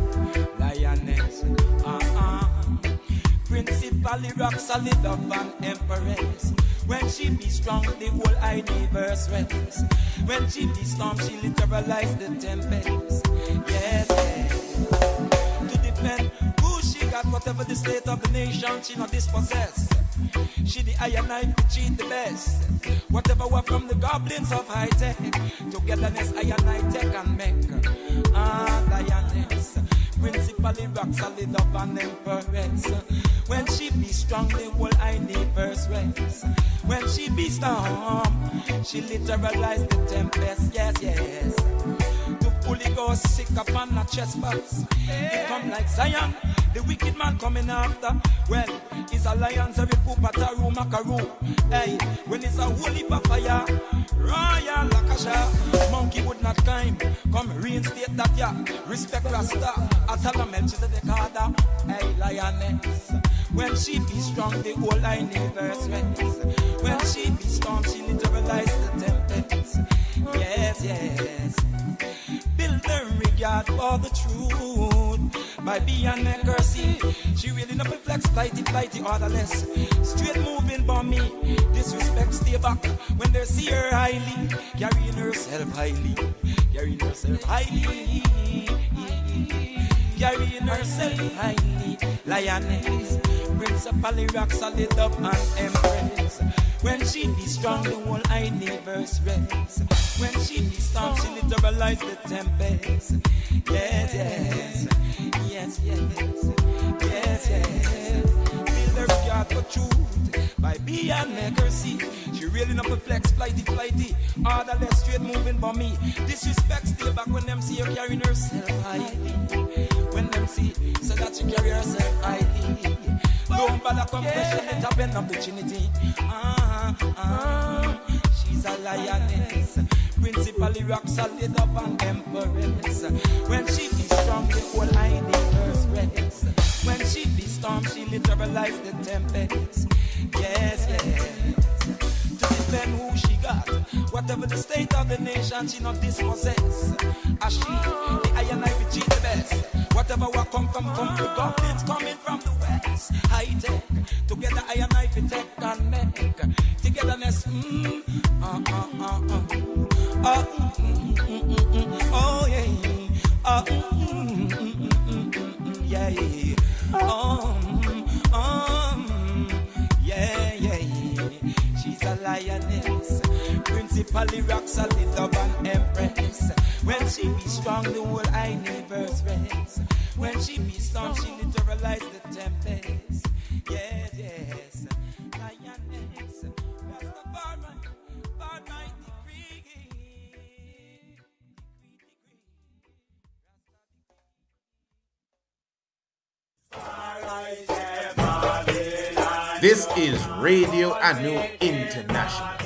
lioness, principally rock solid of an empress. When she be strong, the whole universe rests. When she be storm, she literalize the tempest. Yes, yes. To defend who she got, whatever the state of the nation, she not dispossessed. She the iron knife, she the best. Whatever were from the goblins of high tech, togetherness iron knife tech and make. Lioness, principally rock solid of an empress. When she be strong, the whole universe rests. When she be storm, she literalize the tempest. Yes, yes. To Holy Ghost sick upon a chest box. He come like Zion, the wicked man coming after. Well, he's a lion's every poop at a room, macaroo. Hey, when it's a holy fire, royal lakasha. Monkey would not climb, come reinstate that ya. Respect Rasta, Atala Melchizedek order. Hey, lioness, when she be strong, the whole universe rests. When she be strong, she literalize the tempest. Yes, yes. Build the regard for the truth. By being a mercy, she really not flex, flighty, orderless. Straight moving for me, disrespect, stay back. When they see her highly, carrying herself highly, carrying herself highly, carrying herself highly. Lioness, principally rock solid up and empress. When she be strong, the whole universe rests. When she be strong, she literalize the tempest. Yes, yes, yes, yes, yes, yes. Build her regard for truth by being mercy. She really not flex, flighty, orderless, straight moving for me. Disrespect stay back when them see her carrying herself highly. When them see so that she carry herself highly. Don't bother come question the top end of the Trinity. She's a lioness, principally rock solid up and empress. When she be strong, the whole universe rests. When she be storm, she literalize the tempest. Yes, yes. To defend who she got, whatever the state of the nation, she not dispossess. As she, the iron knife, she the best. Whatever what come from the goblins coming from the west. High tech, together iron knife, tech and neck. Togetherness, oh yeah, yeah, yeah. She's a lioness, principally rock solid up and empress. When she be strong, the whole universe rests. When she be strong, she literalize the tempest. Yes, yes. Lioness, Rastafari, by my decree. This is Radio Anu International.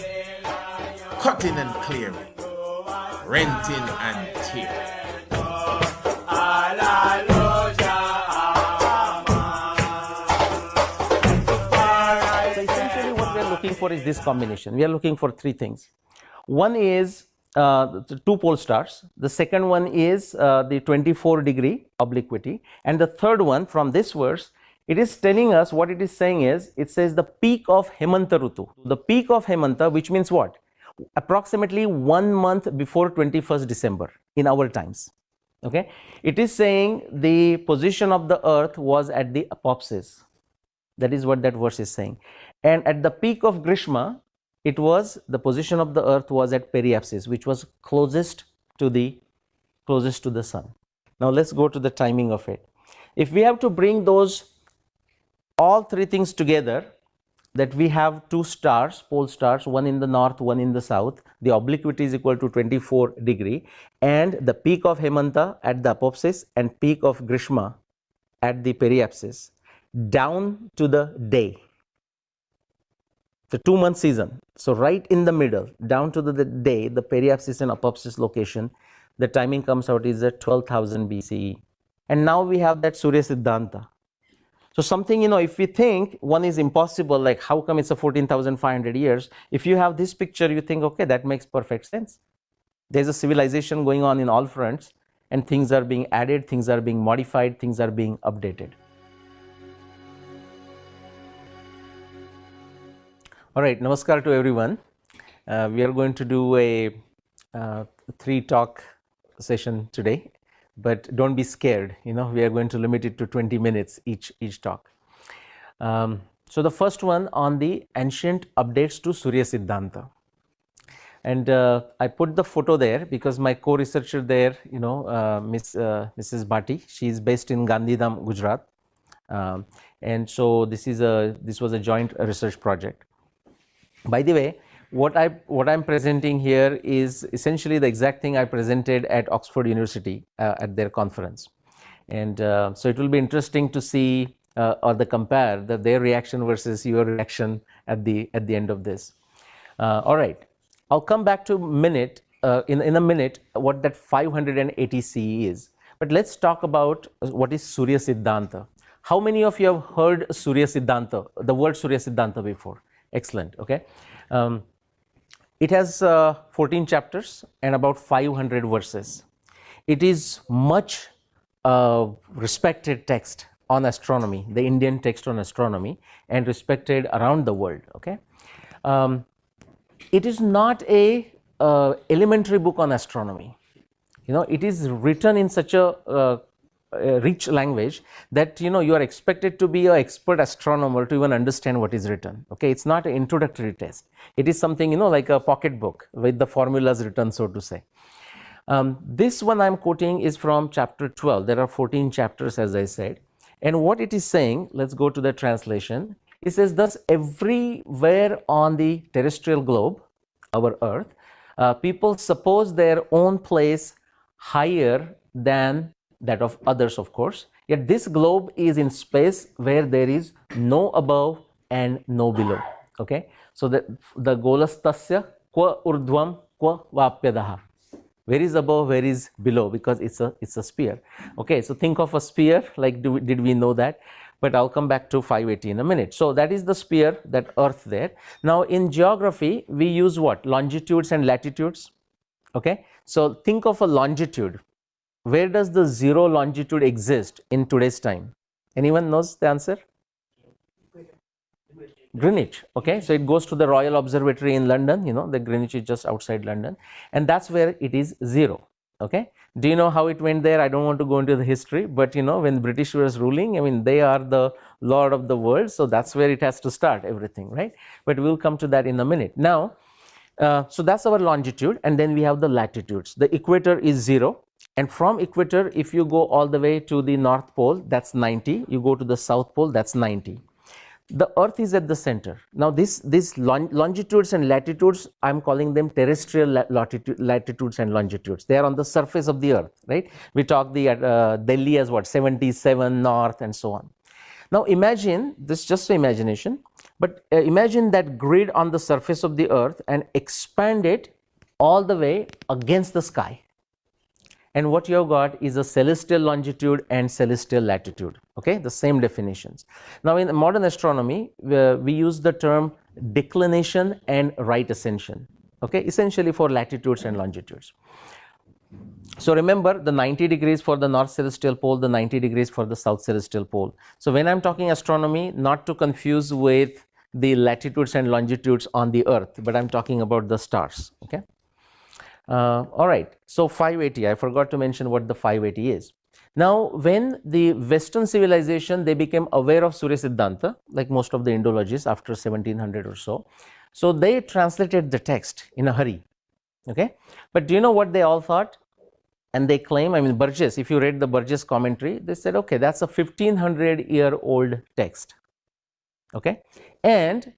Cutting and clearing, renting and tearing. So essentially what we are looking for is this combination. We are looking for three things. One is the two pole stars. The second one is the 24-degree obliquity. And the third one, from this verse, it is telling us, what it is saying is, it says the peak of Hemanta Rutu. The peak of Hemanta, which means what? Approximately 1 month before 21st December in our times. Okay, it is saying the position of the earth was at the apopsis. That is what that verse is saying. And at the peak of Grishma, it was the position of the earth was at periapsis, which was closest to the sun. Now let's go to the timing of it. If we have to bring those all three things together, that we have two stars, pole stars, one in the north, one in the south. The obliquity is equal to 24 degree, and the peak of Hemanta at the apopsis and peak of Grishma at the periapsis, down to the day, the 2-month season. So right in the middle, down to the day, the periapsis and apopsis location, the timing comes out is at 12,000 BCE. And now we have that Surya Siddhanta. So something, if we think one is impossible, like how come it's a 14,500 years? If you have this picture, you think, okay, that makes perfect sense. There's a civilization going on in all fronts, and things are being added, things are being modified, things are being updated. All right, namaskar to everyone. We are going to do a 3-talk session today. But don't be scared, we are going to limit it to 20 minutes each talk. So the first one on the ancient updates to Surya Siddhanta. And I put the photo there because my co-researcher there, Mrs. Bhatti, she is based in Gandhidham, Gujarat. And so this was a joint research project. By the way, what I'm presenting here is essentially the exact thing I presented at Oxford University at their conference, and so it will be interesting to see or the compare their reaction versus your reaction at the end of this. All right, I'll come back to in a minute what that 580 CE is. But let's talk about what is Surya Siddhanta. How many of you have heard Surya Siddhanta, the word Surya Siddhanta before? Excellent. Okay. It has 14 chapters and about 500 verses. It is much respected text on astronomy, the Indian text on astronomy, and respected around the world. Okay. It is not a elementary book on astronomy. You know, it is written in such a rich language that you are expected to be an expert astronomer to even understand what is written. Okay, it's not an introductory test. It is something like a pocket book with the formulas written, so to say. This one I'm quoting is from chapter 12. There are 14 chapters, as I said, and what it is saying, let's go to the translation. It says, thus everywhere on the terrestrial globe, our earth, people suppose their own place higher than that of others, of course. Yet this globe is in space where there is no above and no below. Okay, so the golastasya qua urdhvam qua vapyadaha. Where is above, where is below, because it's a sphere. Okay, so think of a sphere, like did we know that? But I'll come back to 580 in a minute. So that is the sphere, that earth there. Now in geography, we use what? Longitudes and latitudes. Okay, so think of a longitude. Where does the zero longitude exist in today's time? Anyone knows the answer? Greenwich. Okay, so it goes to the Royal Observatory in London. The Greenwich is just outside London, and that's where it is zero. Okay, do you know how it went there? I don't want to go into the history, but when British was ruling, I mean, they are the lord of the world, so that's where it has to start everything, right? But we'll come to that in a minute. Now, so that's our longitude, and then we have the latitudes. The equator is 0, and from equator, if you go all the way to the North Pole, that's 90. You go to the South Pole, that's 90. The earth is at the center. Now these longitudes and latitudes, I'm calling them terrestrial latitudes and longitudes. They are on the surface of the earth, right? We talk the Delhi as what, 77 north and so on. Now imagine, this is just an imagination, but imagine that grid on the surface of the earth and expand it all the way against the sky. And what you have got is a celestial longitude and celestial latitude. Okay, the same definitions. Now in modern astronomy, we use the term declination and right ascension. Okay, essentially for latitudes and longitudes. So remember the 90 degrees for the north celestial pole, the 90 degrees for the south celestial pole. So when I'm talking astronomy, not to confuse with the latitudes and longitudes on the earth, but I'm talking about the stars. Okay. All right, so 580, I forgot to mention what the 580 is. Now, when the Western civilization, they became aware of Surya Siddhanta, like most of the Indologists after 1700 or so, so they translated the text in a hurry. Okay, but do you know what they all thought? And they claim, I mean, Burgess, if you read the Burgess commentary, they said, okay, that's a 1500-year-old text. Okay, and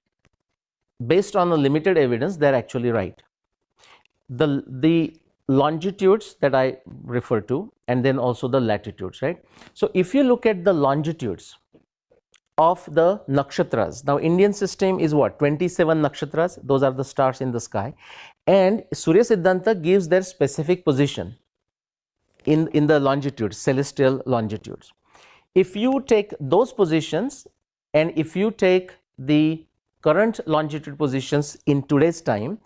based on a limited evidence, they're actually right. The longitudes that I refer to, and then also the latitudes, right? So if you look at the longitudes of the nakshatras, now Indian system is what, 27 nakshatras, those are the stars in the sky, and Surya Siddhanta gives their specific position in the longitudes, celestial longitudes. If you take those positions and if you take the current longitude positions in today's time,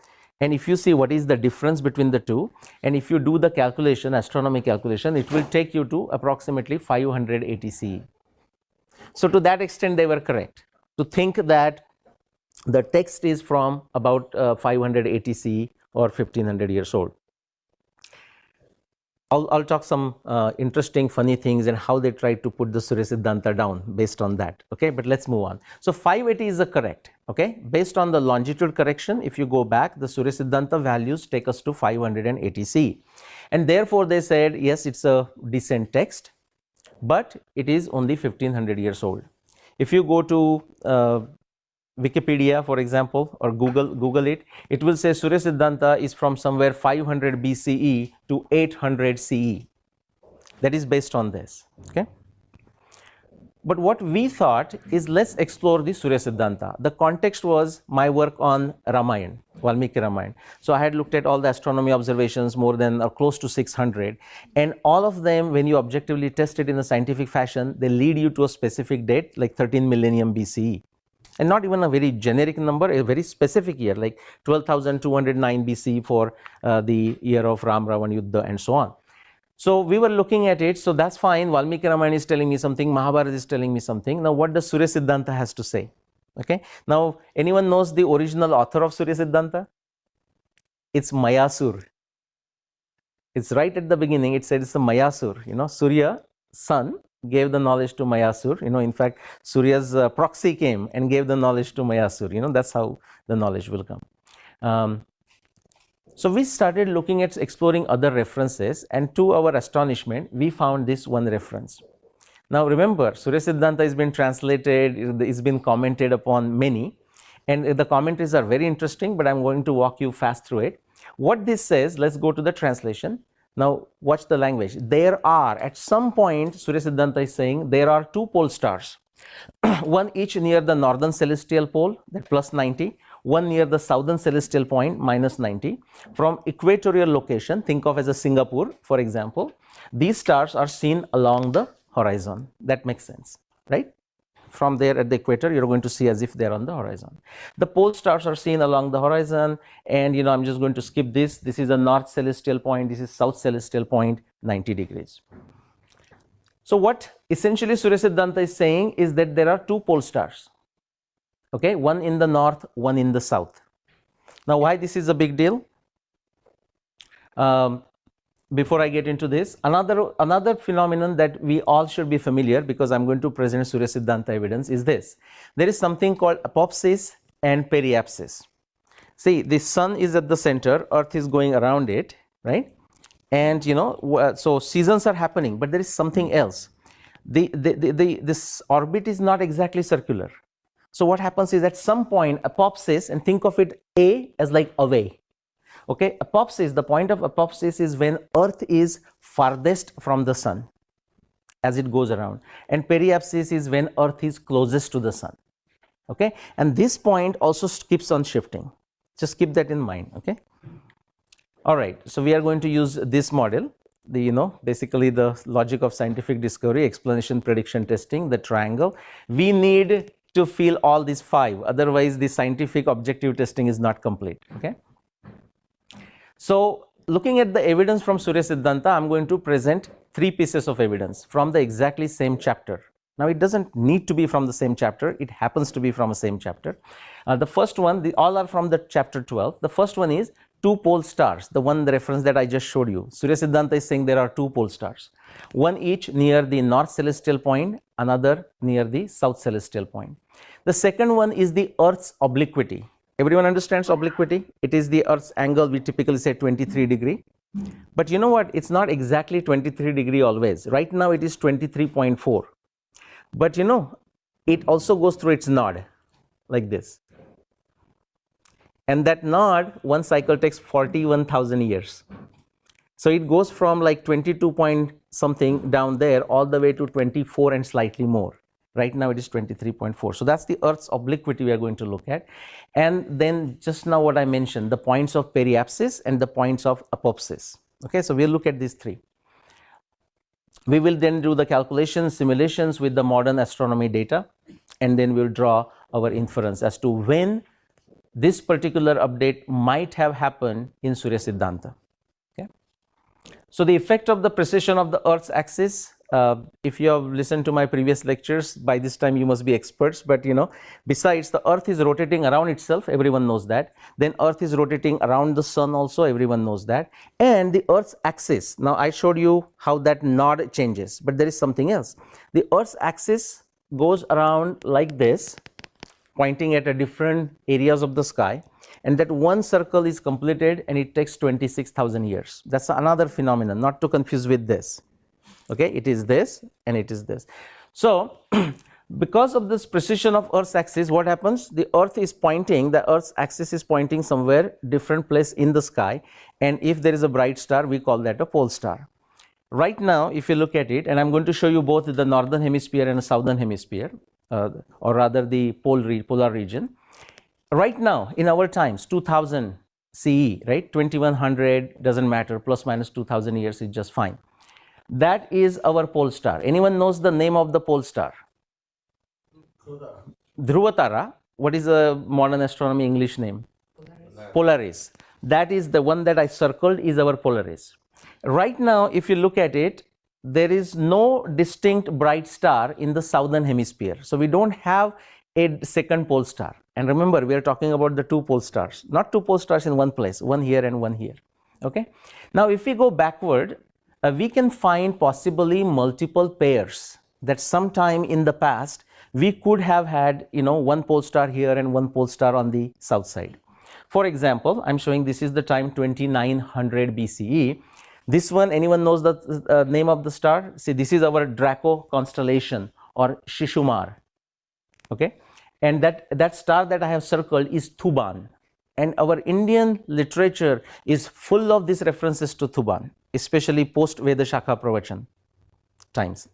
and if you see what is the difference between the two, and if you do the calculation, astronomy calculation, it will take you to approximately 580 CE. So to that extent, they were correct to think that the text is from about 580 CE or 1500 years old. I'll talk some interesting, funny things and how they tried to put the Surya Siddhanta down based on that. Okay, but let's move on. So 580 is the correct. Okay, based on the longitude correction, if you go back, the Surya Siddhanta values take us to 580 CE, and therefore they said yes, it's a decent text, but it is only 1500 years old. If you go to Wikipedia, for example, or Google it, it will say Surya Siddhanta is from somewhere 500 BCE to 800 CE. That is based on this. Okay. But what we thought is, let's explore the Surya Siddhanta. The context was my work on Ramayana, Valmiki Ramayana. So I had looked at all the astronomy observations, more than or close to 600, and all of them, when you objectively test it in a scientific fashion, they lead you to a specific date like 13 millennium BCE. And not even a very generic number, a very specific year like 12,209 BC for the year of Ram Ravan Yuddha and so on. So we were looking at it, so that's fine. Valmiki Ramayana is telling me something, Mahabharata is telling me something. Now what does Surya Siddhanta has to say? Okay. Now anyone knows the original author of Surya Siddhanta? It's Mayasur. It's right at the beginning, it says it's a Mayasur. You know, Surya, sun, gave the knowledge to Mayasur. You know, in fact, Surya's proxy came and gave the knowledge to Mayasur. You know, that's how the knowledge will come. So we started looking at exploring other references, and to our astonishment, we found this one reference. Now remember, Surya Siddhanta has been translated, it's been commented upon many, and the commentaries are very interesting, but I'm going to walk you fast through it. What this says, let's go to the translation. Now watch the language. There are, at some point, Surya Siddhanta is saying, there are two pole stars, one each near the northern celestial pole, that plus 90, one near the southern celestial point, minus 90. From equatorial location, think of as a Singapore, for example, these stars are seen along the horizon. That makes sense, right? From there at the equator, you're going to see as if they're on the horizon. The pole stars are seen along the horizon, and you know, I'm just going to skip this. This is a north celestial point, this is south celestial point, 90 degrees. So what essentially Surya Siddhanta is saying is that there are two pole stars. Okay, one in the north, one in the south. Now why this is a big deal? Before I get into this, another phenomenon that we all should be familiar, because I'm going to present Surya Siddhanta evidence, is this. There is something called apopsis and periapsis. See, the sun is at the center, earth is going around it, right? And you know, so seasons are happening, but there is something else. This orbit is not exactly circular. So what happens is, at some point, apopsis, and think of it A as like away. Okay, apopsis, the point of apopsis is when earth is farthest from the sun as it goes around, and periapsis is when earth is closest to the sun. Okay, and this point also keeps on shifting. Just keep that in mind. Okay. All right, so we are going to use this model, basically the logic of scientific discovery, explanation, prediction, testing, the triangle. We need to fill all these five, otherwise the scientific objective testing is not complete. Okay. So looking at the evidence from Surya Siddhanta, I'm going to present three pieces of evidence from the exactly same chapter. Now it doesn't need to be from the same chapter, it happens to be from the same chapter. The first one, all are from the chapter 12. The first one is two pole stars, the reference that I just showed you. Surya Siddhanta is saying there are two pole stars, one each near the north celestial point, another near the south celestial point. The second one is the Earth's obliquity. Everyone understands obliquity? It is the Earth's angle, we typically say 23 degree. But you know what? It's not exactly 23 degree always. Right now it is 23.4. But you know, it also goes through its nod like this. And that nod, one cycle takes 41,000 years. So it goes from like 22 point something down there all the way to 24 and slightly more. Right now it is 23.4. So that's the Earth's obliquity we are going to look at. And then just now what I mentioned, the points of periapsis and the points of apopsis. Okay, so we'll look at these three. We will then do the calculations, simulations with the modern astronomy data, and then we'll draw our inference as to when this particular update might have happened in Surya Siddhanta. Okay. So the effect of the precession of the Earth's axis, if you have listened to my previous lectures, by this time you must be experts, but you know, besides the Earth is rotating around itself, everyone knows that. Then Earth is rotating around the sun also, everyone knows that. And the Earth's axis, now I showed you how that nod changes, but there is something else. The Earth's axis goes around like this, pointing at a different areas of the sky, and that one circle is completed and it takes 26,000 years. That's another phenomenon, not to confuse with this. Okay, it is this and it is this. So Because of this precision of Earth's axis, what happens? The Earth's axis is pointing somewhere different place in the sky, and if there is a bright star, we call that a pole star. Right now, if you look at it, and I'm going to show you both the northern hemisphere and the southern hemisphere, or rather the polar region. Right now, in our times, 2000 CE, right? 2100, doesn't matter, plus minus 2000 years is just fine. That is our pole star. Anyone knows the name of the pole star? Dhruvatara. What is the modern astronomy English name? Polaris. That is the one that I circled, is our Polaris. Right now, if you look at it, there is no distinct bright star in the southern hemisphere. So we don't have a second pole star. And remember, we are talking about the two pole stars, not two pole stars in one place, one here and one here. Okay. Now, if we go backward, we can find possibly multiple pairs that sometime in the past we could have had, one pole star here and one pole star on the south side. For example, I'm showing this is the time 2900 BCE. This one, anyone knows the name of the star? See, this is our Draco constellation or Shishumar. Okay, and that star that I have circled is Thuban, and our Indian literature is full of these references to Thuban, especially post Veda Shakha Pravachan times.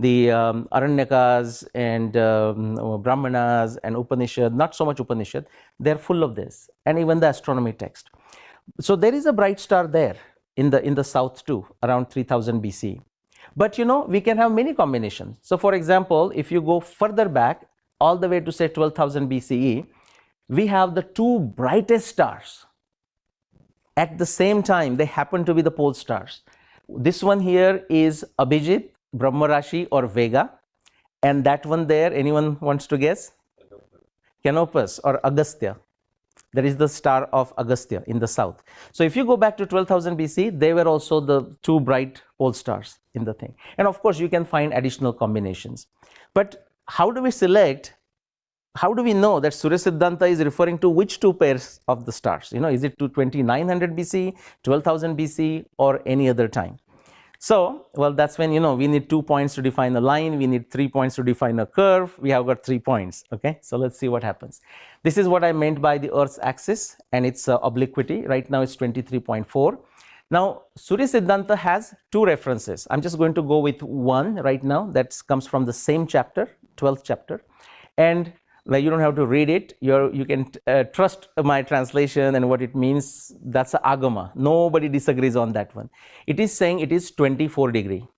The Aranyakas and Brahmanas and Upanishad, not so much Upanishad, they're full of this, and even the astronomy text. So there is a bright star there in the south too, around 3000 BC. But we can have many combinations. So for example, if you go further back, all the way to say 12,000 BCE, we have the two brightest stars. At the same time, they happen to be the pole stars. This one here is Abhijit, Brahma Rashi or Vega. And that one there, anyone wants to guess? Canopus or Agastya. There is the star of Agastya in the south. So if you go back to 12,000 BC, they were also the two bright pole stars in the thing. And of course, you can find additional combinations. But how do we select? How do we know that Surya Siddhanta is referring to which two pairs of the stars? Is it to 2900 BC, 12,000 BC, or any other time? So, well, that's when, we need 2 points to define a line. We need 3 points to define a curve. We have got 3 points. Okay, so let's see what happens. This is what I meant by the Earth's axis and its obliquity. Right now it's 23.4. Now, Surya Siddhanta has two references. I'm just going to go with one right now. That comes from the same chapter, 12th chapter. And you don't have to read it. You can trust my translation and what it means. That's a agama. Nobody disagrees on that one. It is saying it is 24 degree.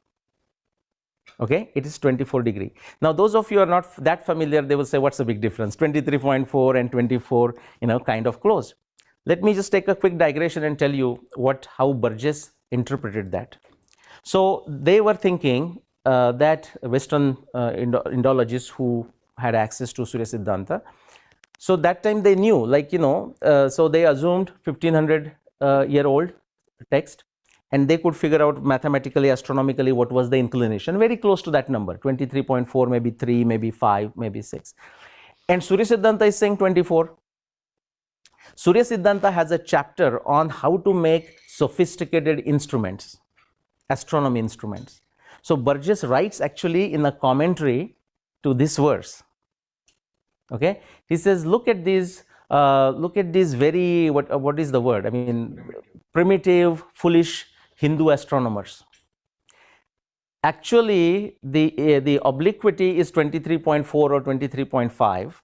Okay, it is 24 degree. Now, those of you who are not that familiar, they will say, what's the big difference? 23.4 and 24, kind of close. Let me just take a quick digression and tell you how Burgess interpreted that. So they were thinking that Western Indologists who had access to Surya Siddhanta. So that time they knew, so they assumed 1500-year-old text, and they could figure out mathematically, astronomically, what was the inclination, very close to that number, 23.4, maybe 3, maybe 5, maybe 6. And Surya Siddhanta is saying 24. Surya Siddhanta has a chapter on how to make sophisticated instruments, astronomy instruments. So Burgess writes actually in a commentary to this verse. Okay, he says, look at these very, what is the word? I mean, primitive, foolish Hindu astronomers. Actually, the obliquity is 23.4 or 23.5,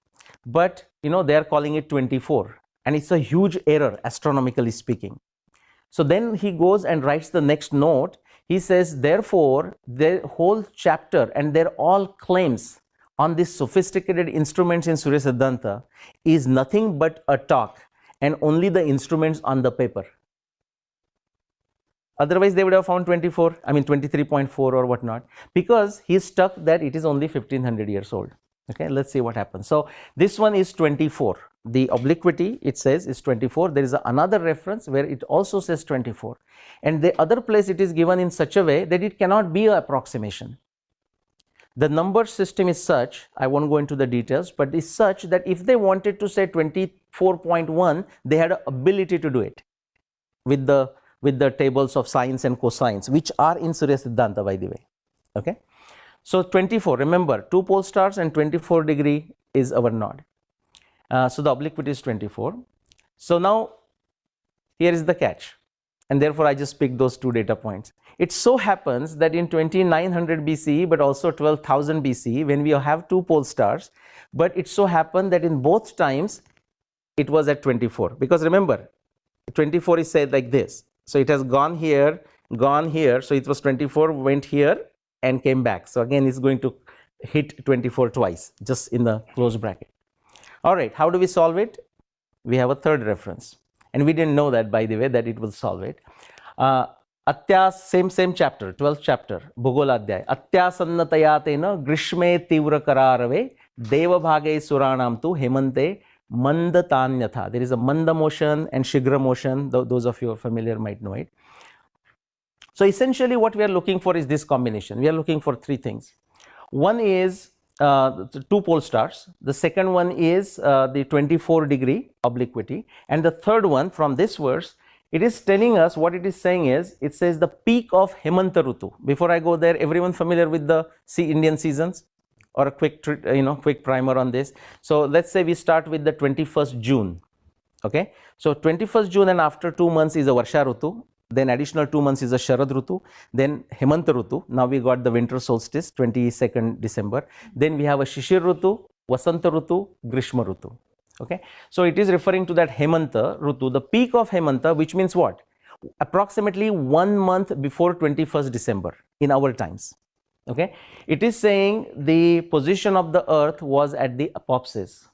but they are calling it 24, and it's a huge error astronomically speaking. So then he goes and writes the next note. He says, therefore, the whole chapter and their all claims on these sophisticated instruments in Surya Siddhanta is nothing but a talk and only the instruments on the paper. Otherwise, they would have found 23.4 or whatnot, because he's stuck that it is only 1500 years old. Okay, let's see what happens. So this one is 24. The obliquity, it says, is 24. There is another reference where it also says 24. And the other place it is given in such a way that it cannot be an approximation. The number system is such, I won't go into the details, but is such that if they wanted to say 24.1, they had an ability to do it with the tables of sines and cosines, which are in Surya Siddhanta, by the way. Okay. So 24, remember, 2 pole stars and 24 degree is our node. So the obliquity is 24. So now here is the catch, and therefore I just picked those 2 data points. It so happens that in 2900 BCE, but also 12,000 BCE, when we have 2 pole stars, but it so happened that in both times it was at 24, because remember 24 is said like this. So it has gone here, so it was 24, went here and came back. So again it's going to hit 24 twice, just in the close bracket. All right, how do we solve it? We have a third reference, and we didn't know that, by the way, that it will solve it. Same chapter, 12th chapter, Bhugoladhyay. Atyasannataya tena grishme tivra kararave deva bhage suranam tu hemante mandatanyatha. There is a manda motion and shigra motion. Those of you who are familiar might know it. So essentially what we are looking for is this combination. We are looking for 3 things. One is 2 pole stars. The second one is the 24 degree obliquity. And the third one, from this verse, it is telling us, what it is saying is, it says the peak of Hemanta Rutu. Before I go there, everyone familiar with the Indian seasons? Or a quick primer on this. So let's say we start with the 21st June. Okay, so 21st June and after 2 months is a Varsha Rutu. Then additional 2 months is a Sharad Rutu. Then Hemanta Rutu. Now we got the winter solstice, 22nd December. Then we have a Shishir Rutu, Vasanta Rutu, Grishma Rutu. Okay, so it is referring to that Hemanta Rutu, the peak of Hemanta, which means what? Approximately 1 month before 21st December in our times. Okay, it is saying the position of the earth was at the apopsis.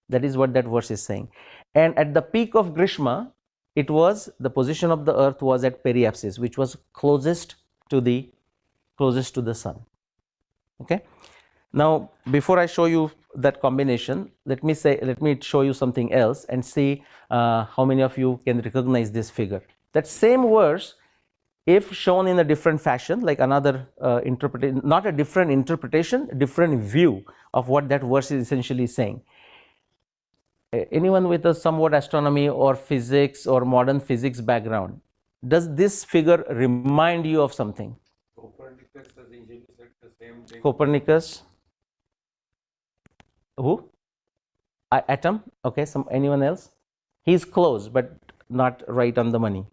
That is what that verse is saying. And at the peak of Grishma, it was, the position of the earth was at periapsis, which was closest to the sun. Okay, now before I show you that combination, let me show you something else and see how many of you can recognize this figure. That same verse, if shown in a different fashion, like another interpretation, not a different interpretation, different view of what that verse is essentially saying. Anyone with a somewhat astronomy or physics or modern physics background, does this figure remind you of something? Copernicus has usually said the same thing. Copernicus? Who? Atom? Okay, anyone else? He's close, but not right on the money.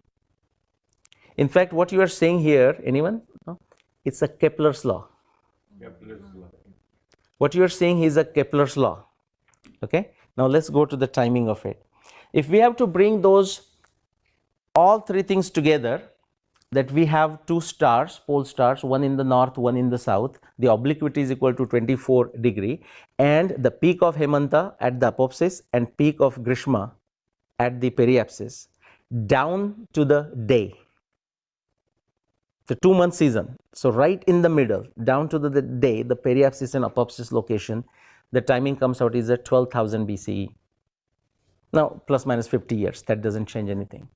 In fact, what you are saying here, anyone? No? It's a Kepler's law. Kepler's law. What you are saying is a Kepler's law. Okay, now let's go to the timing of it. If we have to bring all 3 things together, that we have 2 stars, pole stars, one in the north, one in the south, the obliquity is equal to 24 degree, and the peak of Hemanta at the apopsis and peak of Grishma at the periapsis, down to the day, the 2-month season. So right in the middle, down to the day, the periapsis and apopsis location, the timing comes out is at 12,000 BCE. Now plus minus 50 years, that doesn't change anything.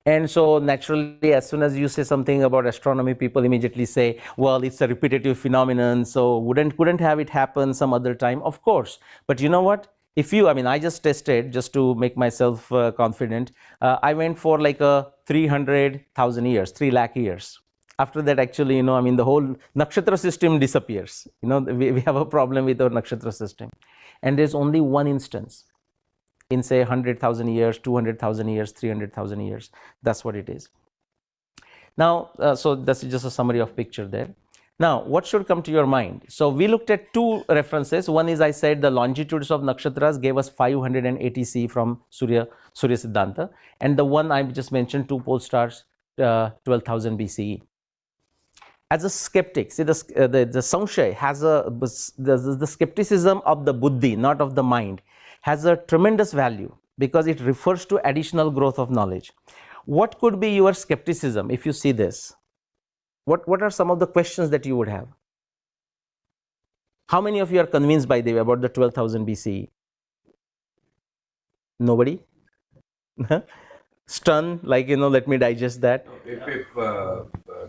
And so naturally, as soon as you say something about astronomy, people immediately say, well, it's a repetitive phenomenon, so couldn't have it happen some other time? Of course. But you know what? I just tested just to make myself confident. I went for like a 300,000 years, 3 lakh years. After that, actually, the whole nakshatra system disappears. We have a problem with our nakshatra system. And there's only one instance in, say, 100,000 years, 200,000 years, 300,000 years. That's what it is. Now, so that's just a summary of picture there. Now, what should come to your mind? So we looked at 2 references. One is, I said, the longitudes of nakshatras gave us 580 C from Surya Siddhanta. And the one I just mentioned, 2 pole stars, 12,000 BCE. As a skeptic, see, the Sangshay has the skepticism of the buddhi, not of the mind, has a tremendous value because it refers to additional growth of knowledge. What could be your skepticism if you see this? What are some of the questions that you would have? How many of you are convinced, by the way, about the 12,000 BCE? Nobody? Stunned, like, let me digest that. If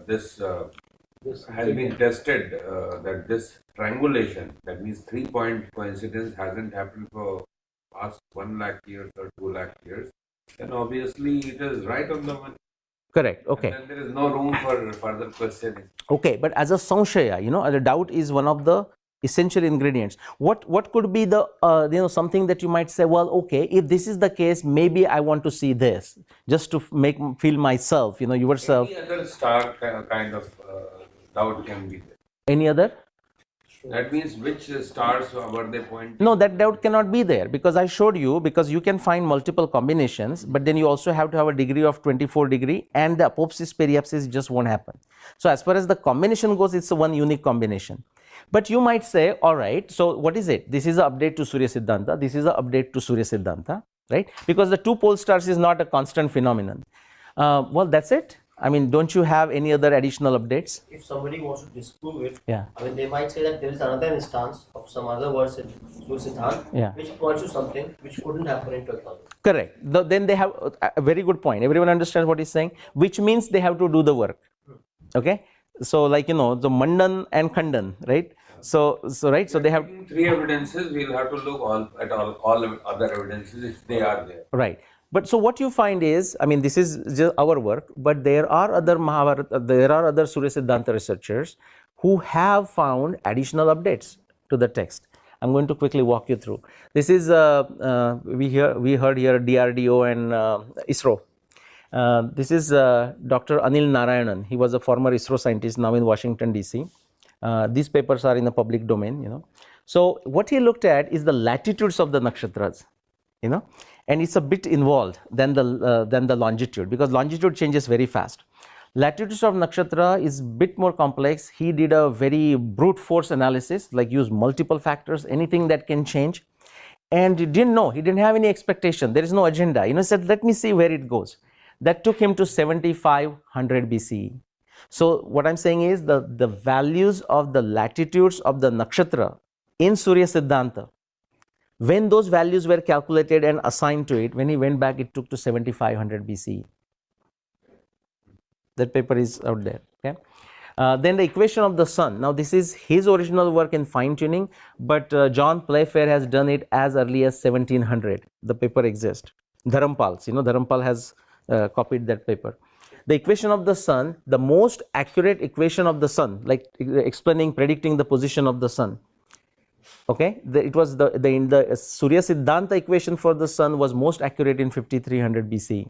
this has been tested, that this triangulation, that means 3-point coincidence, hasn't happened for past 1 lakh years or 2 lakh years, then obviously it is right on the money. Correct. Okay. And then there is no room for further questioning. Okay, but as a samshaya, the doubt is one of the essential ingredients. What could be the something that you might say, well, okay, if this is the case, maybe I want to see this just to feel myself, yourself. Any other star kind of doubt can be there. Any other? That means which stars were they pointing? No, that doubt cannot be there, because I showed you, because you can find multiple combinations, but then you also have to have a degree of 24 degree, and the apopsis periapsis just won't happen. So as far as the combination goes, it's one unique combination. But you might say, all right, so what is it? This is an update to Surya Siddhanta, this is an update to Surya Siddhanta, right? Because the two pole stars is not a constant phenomenon. Well, that's it. I mean, don't you have any other additional updates? If somebody wants to disprove it, yeah, I mean, they might say that there is another instance of some other verse in Surya Siddhanta, yeah, which points to something which couldn't happen in 2000. Correct. Then they have a very good point. Everyone understands what he's saying, which means they have to do the work. Okay. So like, the Mandan and Khandan, right? So right. So they have three evidences. We'll have to look at all other evidences if they are there. Right. But so what you find is, I mean, this is just our work, but there are other Mahabharata, there are other Surya Siddhanta researchers who have found additional updates to the text. I'm going to quickly walk you through. This is we heard here DRDO and ISRO. This is Dr. Anil Narayanan. He was a former ISRO scientist, now in Washington DC. These papers are in the public domain. So what he looked at is the latitudes of the nakshatras, and it's a bit involved than the longitude, because longitude changes very fast. Latitudes of nakshatra is a bit more complex. He did a very brute force analysis, like use multiple factors, anything that can change, and he didn't know, he didn't have any expectation, there is no agenda. He said, let me see where it goes. That took him to 7500 BCE. So what I'm saying is the values of the latitudes of the nakshatra in Surya Siddhanta, when those values were calculated and assigned to it, when he went back, it took to 7500 BCE. That paper is out there. Okay. Then the equation of the sun. Now this is his original work in fine tuning, but John Playfair has done it as early as 1700. The paper exists. Dharampal's, Dharampal has copied that paper. The equation of the sun, the most accurate equation of the sun, like predicting the position of the sun. Okay, it was the Surya Siddhanta equation for the sun was most accurate in 5300 BCE.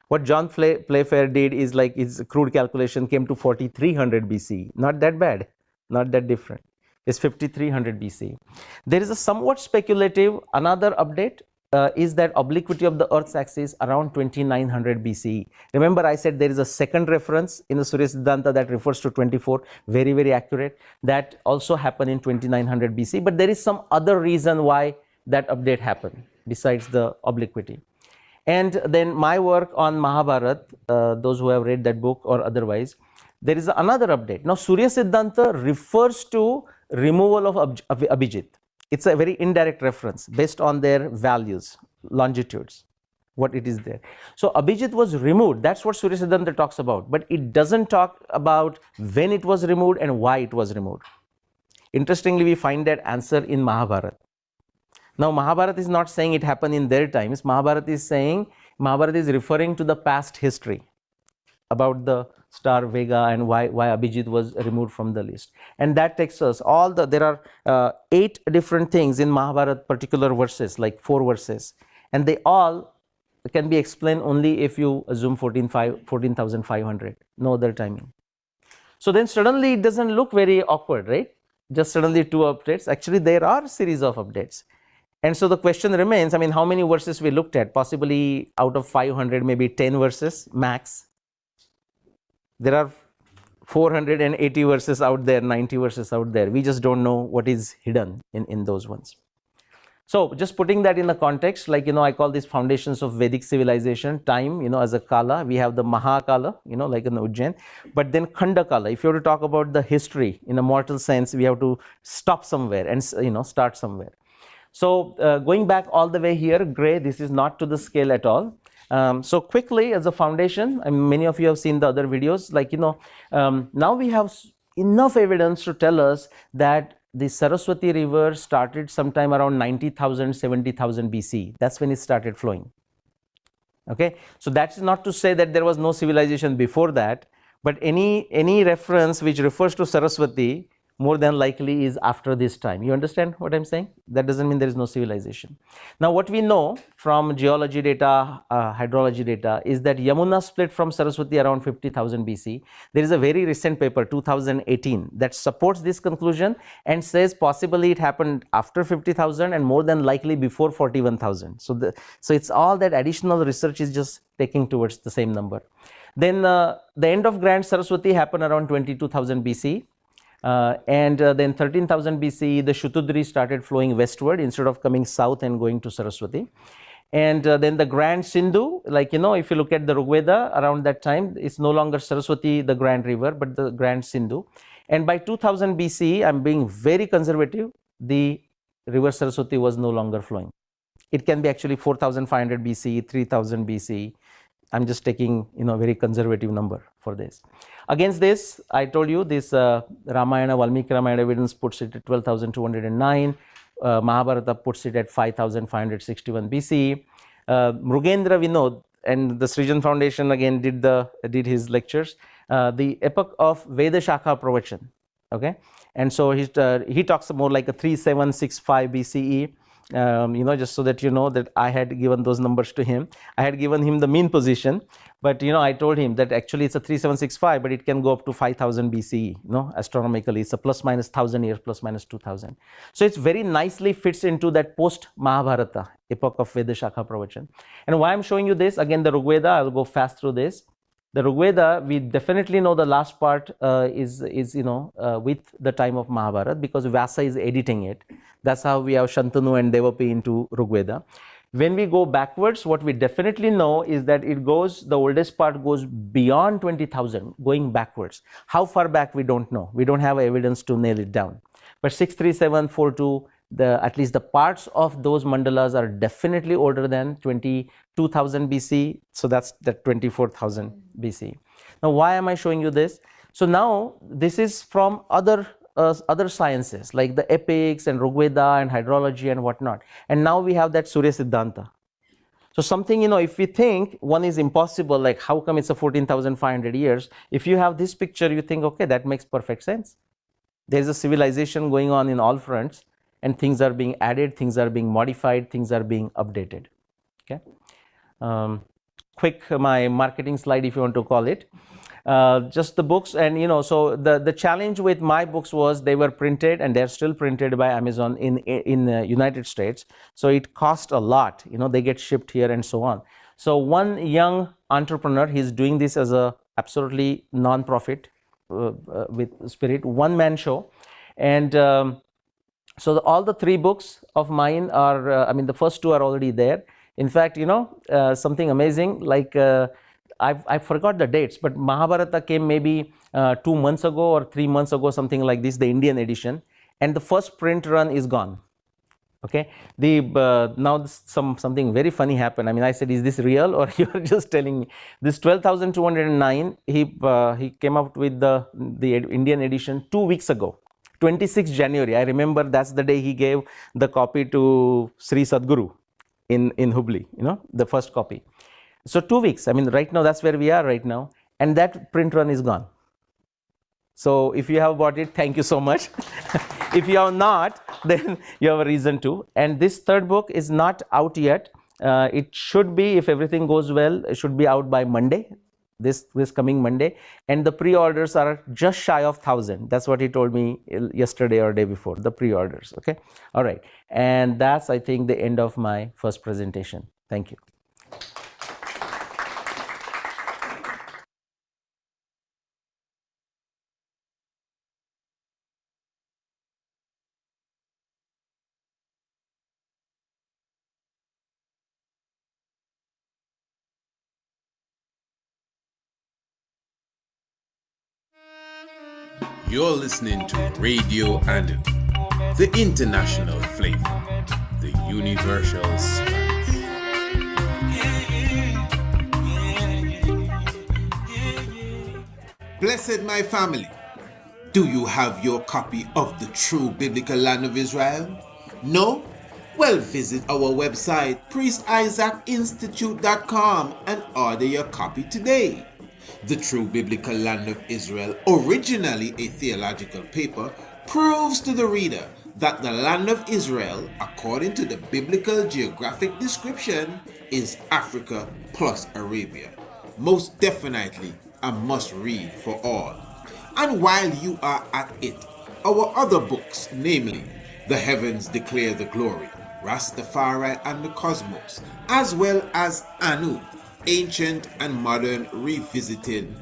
What John Playfair did is like his crude calculation came to 4300 BCE. Not that bad, not that different. It's 5300 BCE. There is a somewhat speculative another update. Is that obliquity of the Earth's axis around 2900 BCE. Remember I said there is a second reference in the Surya Siddhanta that refers to 24, very, very accurate. That also happened in 2900 BCE, but there is some other reason why that update happened besides the obliquity. And then my work on Mahabharata, those who have read that book or otherwise, there is another update. Now Surya Siddhanta refers to removal of Abhijit. It's a very indirect reference based on their values, longitudes, what it is there. So Abhijit was removed. That's what Surya Siddhanta talks about. But it doesn't talk about when it was removed and why it was removed. Interestingly, we find that answer in Mahabharata. Now Mahabharata is not saying it happened in their times. Mahabharata is referring to the past history about the star Vega and why Abhijit was removed from the list. And that takes us there are 8 different things in Mahabharata, particular verses, like 4 verses, and they all can be explained only if you assume 14,500, no other timing. So then suddenly it doesn't look very awkward, right? Just suddenly 2 updates. Actually there are a series of updates. And so the question remains, I mean, how many verses we looked at? Possibly out of 500, maybe 10 verses max. There are 480 verses out there, 90 verses out there. We just don't know what is hidden in those ones. So just putting that in the context, like, I call these foundations of Vedic civilization, time, as a kala. We have the Mahakala, like in Ujjain, but then Khanda Kala. If you have to talk about the history in a mortal sense, we have to stop somewhere and, start somewhere. So going back all the way here, gray, this is not to the scale at all. So quickly as a foundation, many of you have seen the other videos, like, now we have enough evidence to tell us that the Saraswati river started sometime around 90,000, 70,000 BC. That's when it started flowing. Okay, so that's not to say that there was no civilization before that, but any reference which refers to Saraswati more than likely is after this time. You understand what I'm saying? That doesn't mean there is no civilization. Now what we know from geology data, hydrology data, is that Yamuna split from Saraswati around 50,000 BC. There is a very recent paper, 2018, that supports this conclusion and says possibly it happened after 50,000 and more than likely before 41,000. So it's all that additional research is just taking towards the same number. Then the end of Grand Saraswati happened around 22,000 BC. Then 13,000 BC, the Shutudri started flowing westward instead of coming south and going to Saraswati. And then the Grand Sindhu, like, if you look at the Rigveda around that time, it's no longer Saraswati, the Grand River, but the Grand Sindhu. And by 2000 BC, I'm being very conservative, the river Saraswati was no longer flowing. It can be actually 4,500 BC, 3,000 BC. I'm just taking, a very conservative number for this. Against this, I told you this Ramayana, Valmiki Ramayana evidence puts it at 12,209. Mahabharata puts it at 5,561 BC. Mrugendra Vinod and the Srijan Foundation again did his lectures. The epoch of Veda Shakha Pravachan. Okay, and so he talks more like a 3765 BCE. Just so that you know that I had given those numbers to him. I had given him the mean position, but I told him that actually it's a 3765, but it can go up to 5000 BCE, astronomically. It's a plus minus 1000 years, plus minus 2000. So it's very nicely fits into that post Mahabharata epoch of Veda Shakha Pravachan. And why I'm showing you this, again, the Rigveda, I'll go fast through this. The Rigveda, we definitely know the last part is with the time of Mahabharata, because Vyasa is editing it. That's how we have Shantanu and Devapi into Rigveda. When we go backwards, what we definitely know is that the oldest part goes beyond 20,000, going backwards. How far back, we don't know. We don't have evidence to nail it down. But 63742, at least the parts of those mandalas are definitely older than 22,000 BC. So that's the 24,000 BC. Now, why am I showing you this? So now this is from other sciences like the epics and Rigveda and hydrology and whatnot. And now we have that Surya Siddhanta. So something, if we think one is impossible, like how come it's a 14,500 years? If you have this picture, you think, okay, that makes perfect sense. There's a civilization going on in all fronts, and things are being added, things are being modified, things are being updated. Okay. Quick, my marketing slide, if you want to call it. Just the books, and so the challenge with my books was they were printed, and they're still printed by Amazon in the United States. So it cost a lot. They get shipped here and so on. So one young entrepreneur, he's doing this as a absolutely non-profit with spirit, one-man show, and so all the three books of mine are, the first two are already there. In fact, something amazing, like I forgot the dates, but Mahabharata came maybe 2 months ago or 3 months ago, something like this, the Indian edition, and the first print run is gone. Okay, now something very funny happened. I said, is this real or you're just telling me? This 12,209, he came out with the Indian edition 2 weeks ago. 26 January, I remember that's the day he gave the copy to Sri Sadguru in Hubli, the first copy. So 2 weeks, right now that's where we are right now, and that print run is gone. So if you have bought it, thank you so much. If you have not, then you have a reason to. And this third book is not out yet. It should be, if everything goes well, it should be out by Monday. This coming Monday, and the pre-orders are just shy of 1,000. That's what he told me yesterday or day before, the pre-orders. Okay, all right, and that's, I think, the end of my first presentation. Thank you. You're listening to Radio Anu, the international flavor, the universal spice. Blessed my family, do you have your copy of the true biblical land of Israel? No? Well, visit our website, priestisaacinstitute.com, and order your copy today. The True Biblical Land of Israel, originally a theological paper, proves to the reader that the land of Israel, according to the biblical geographic description, is Africa plus Arabia. Most definitely a must-read for all. And while you are at it, our other books, namely The Heavens Declare the Glory, Rastafari and the Cosmos, as well as Anu, Ancient and Modern Revisited,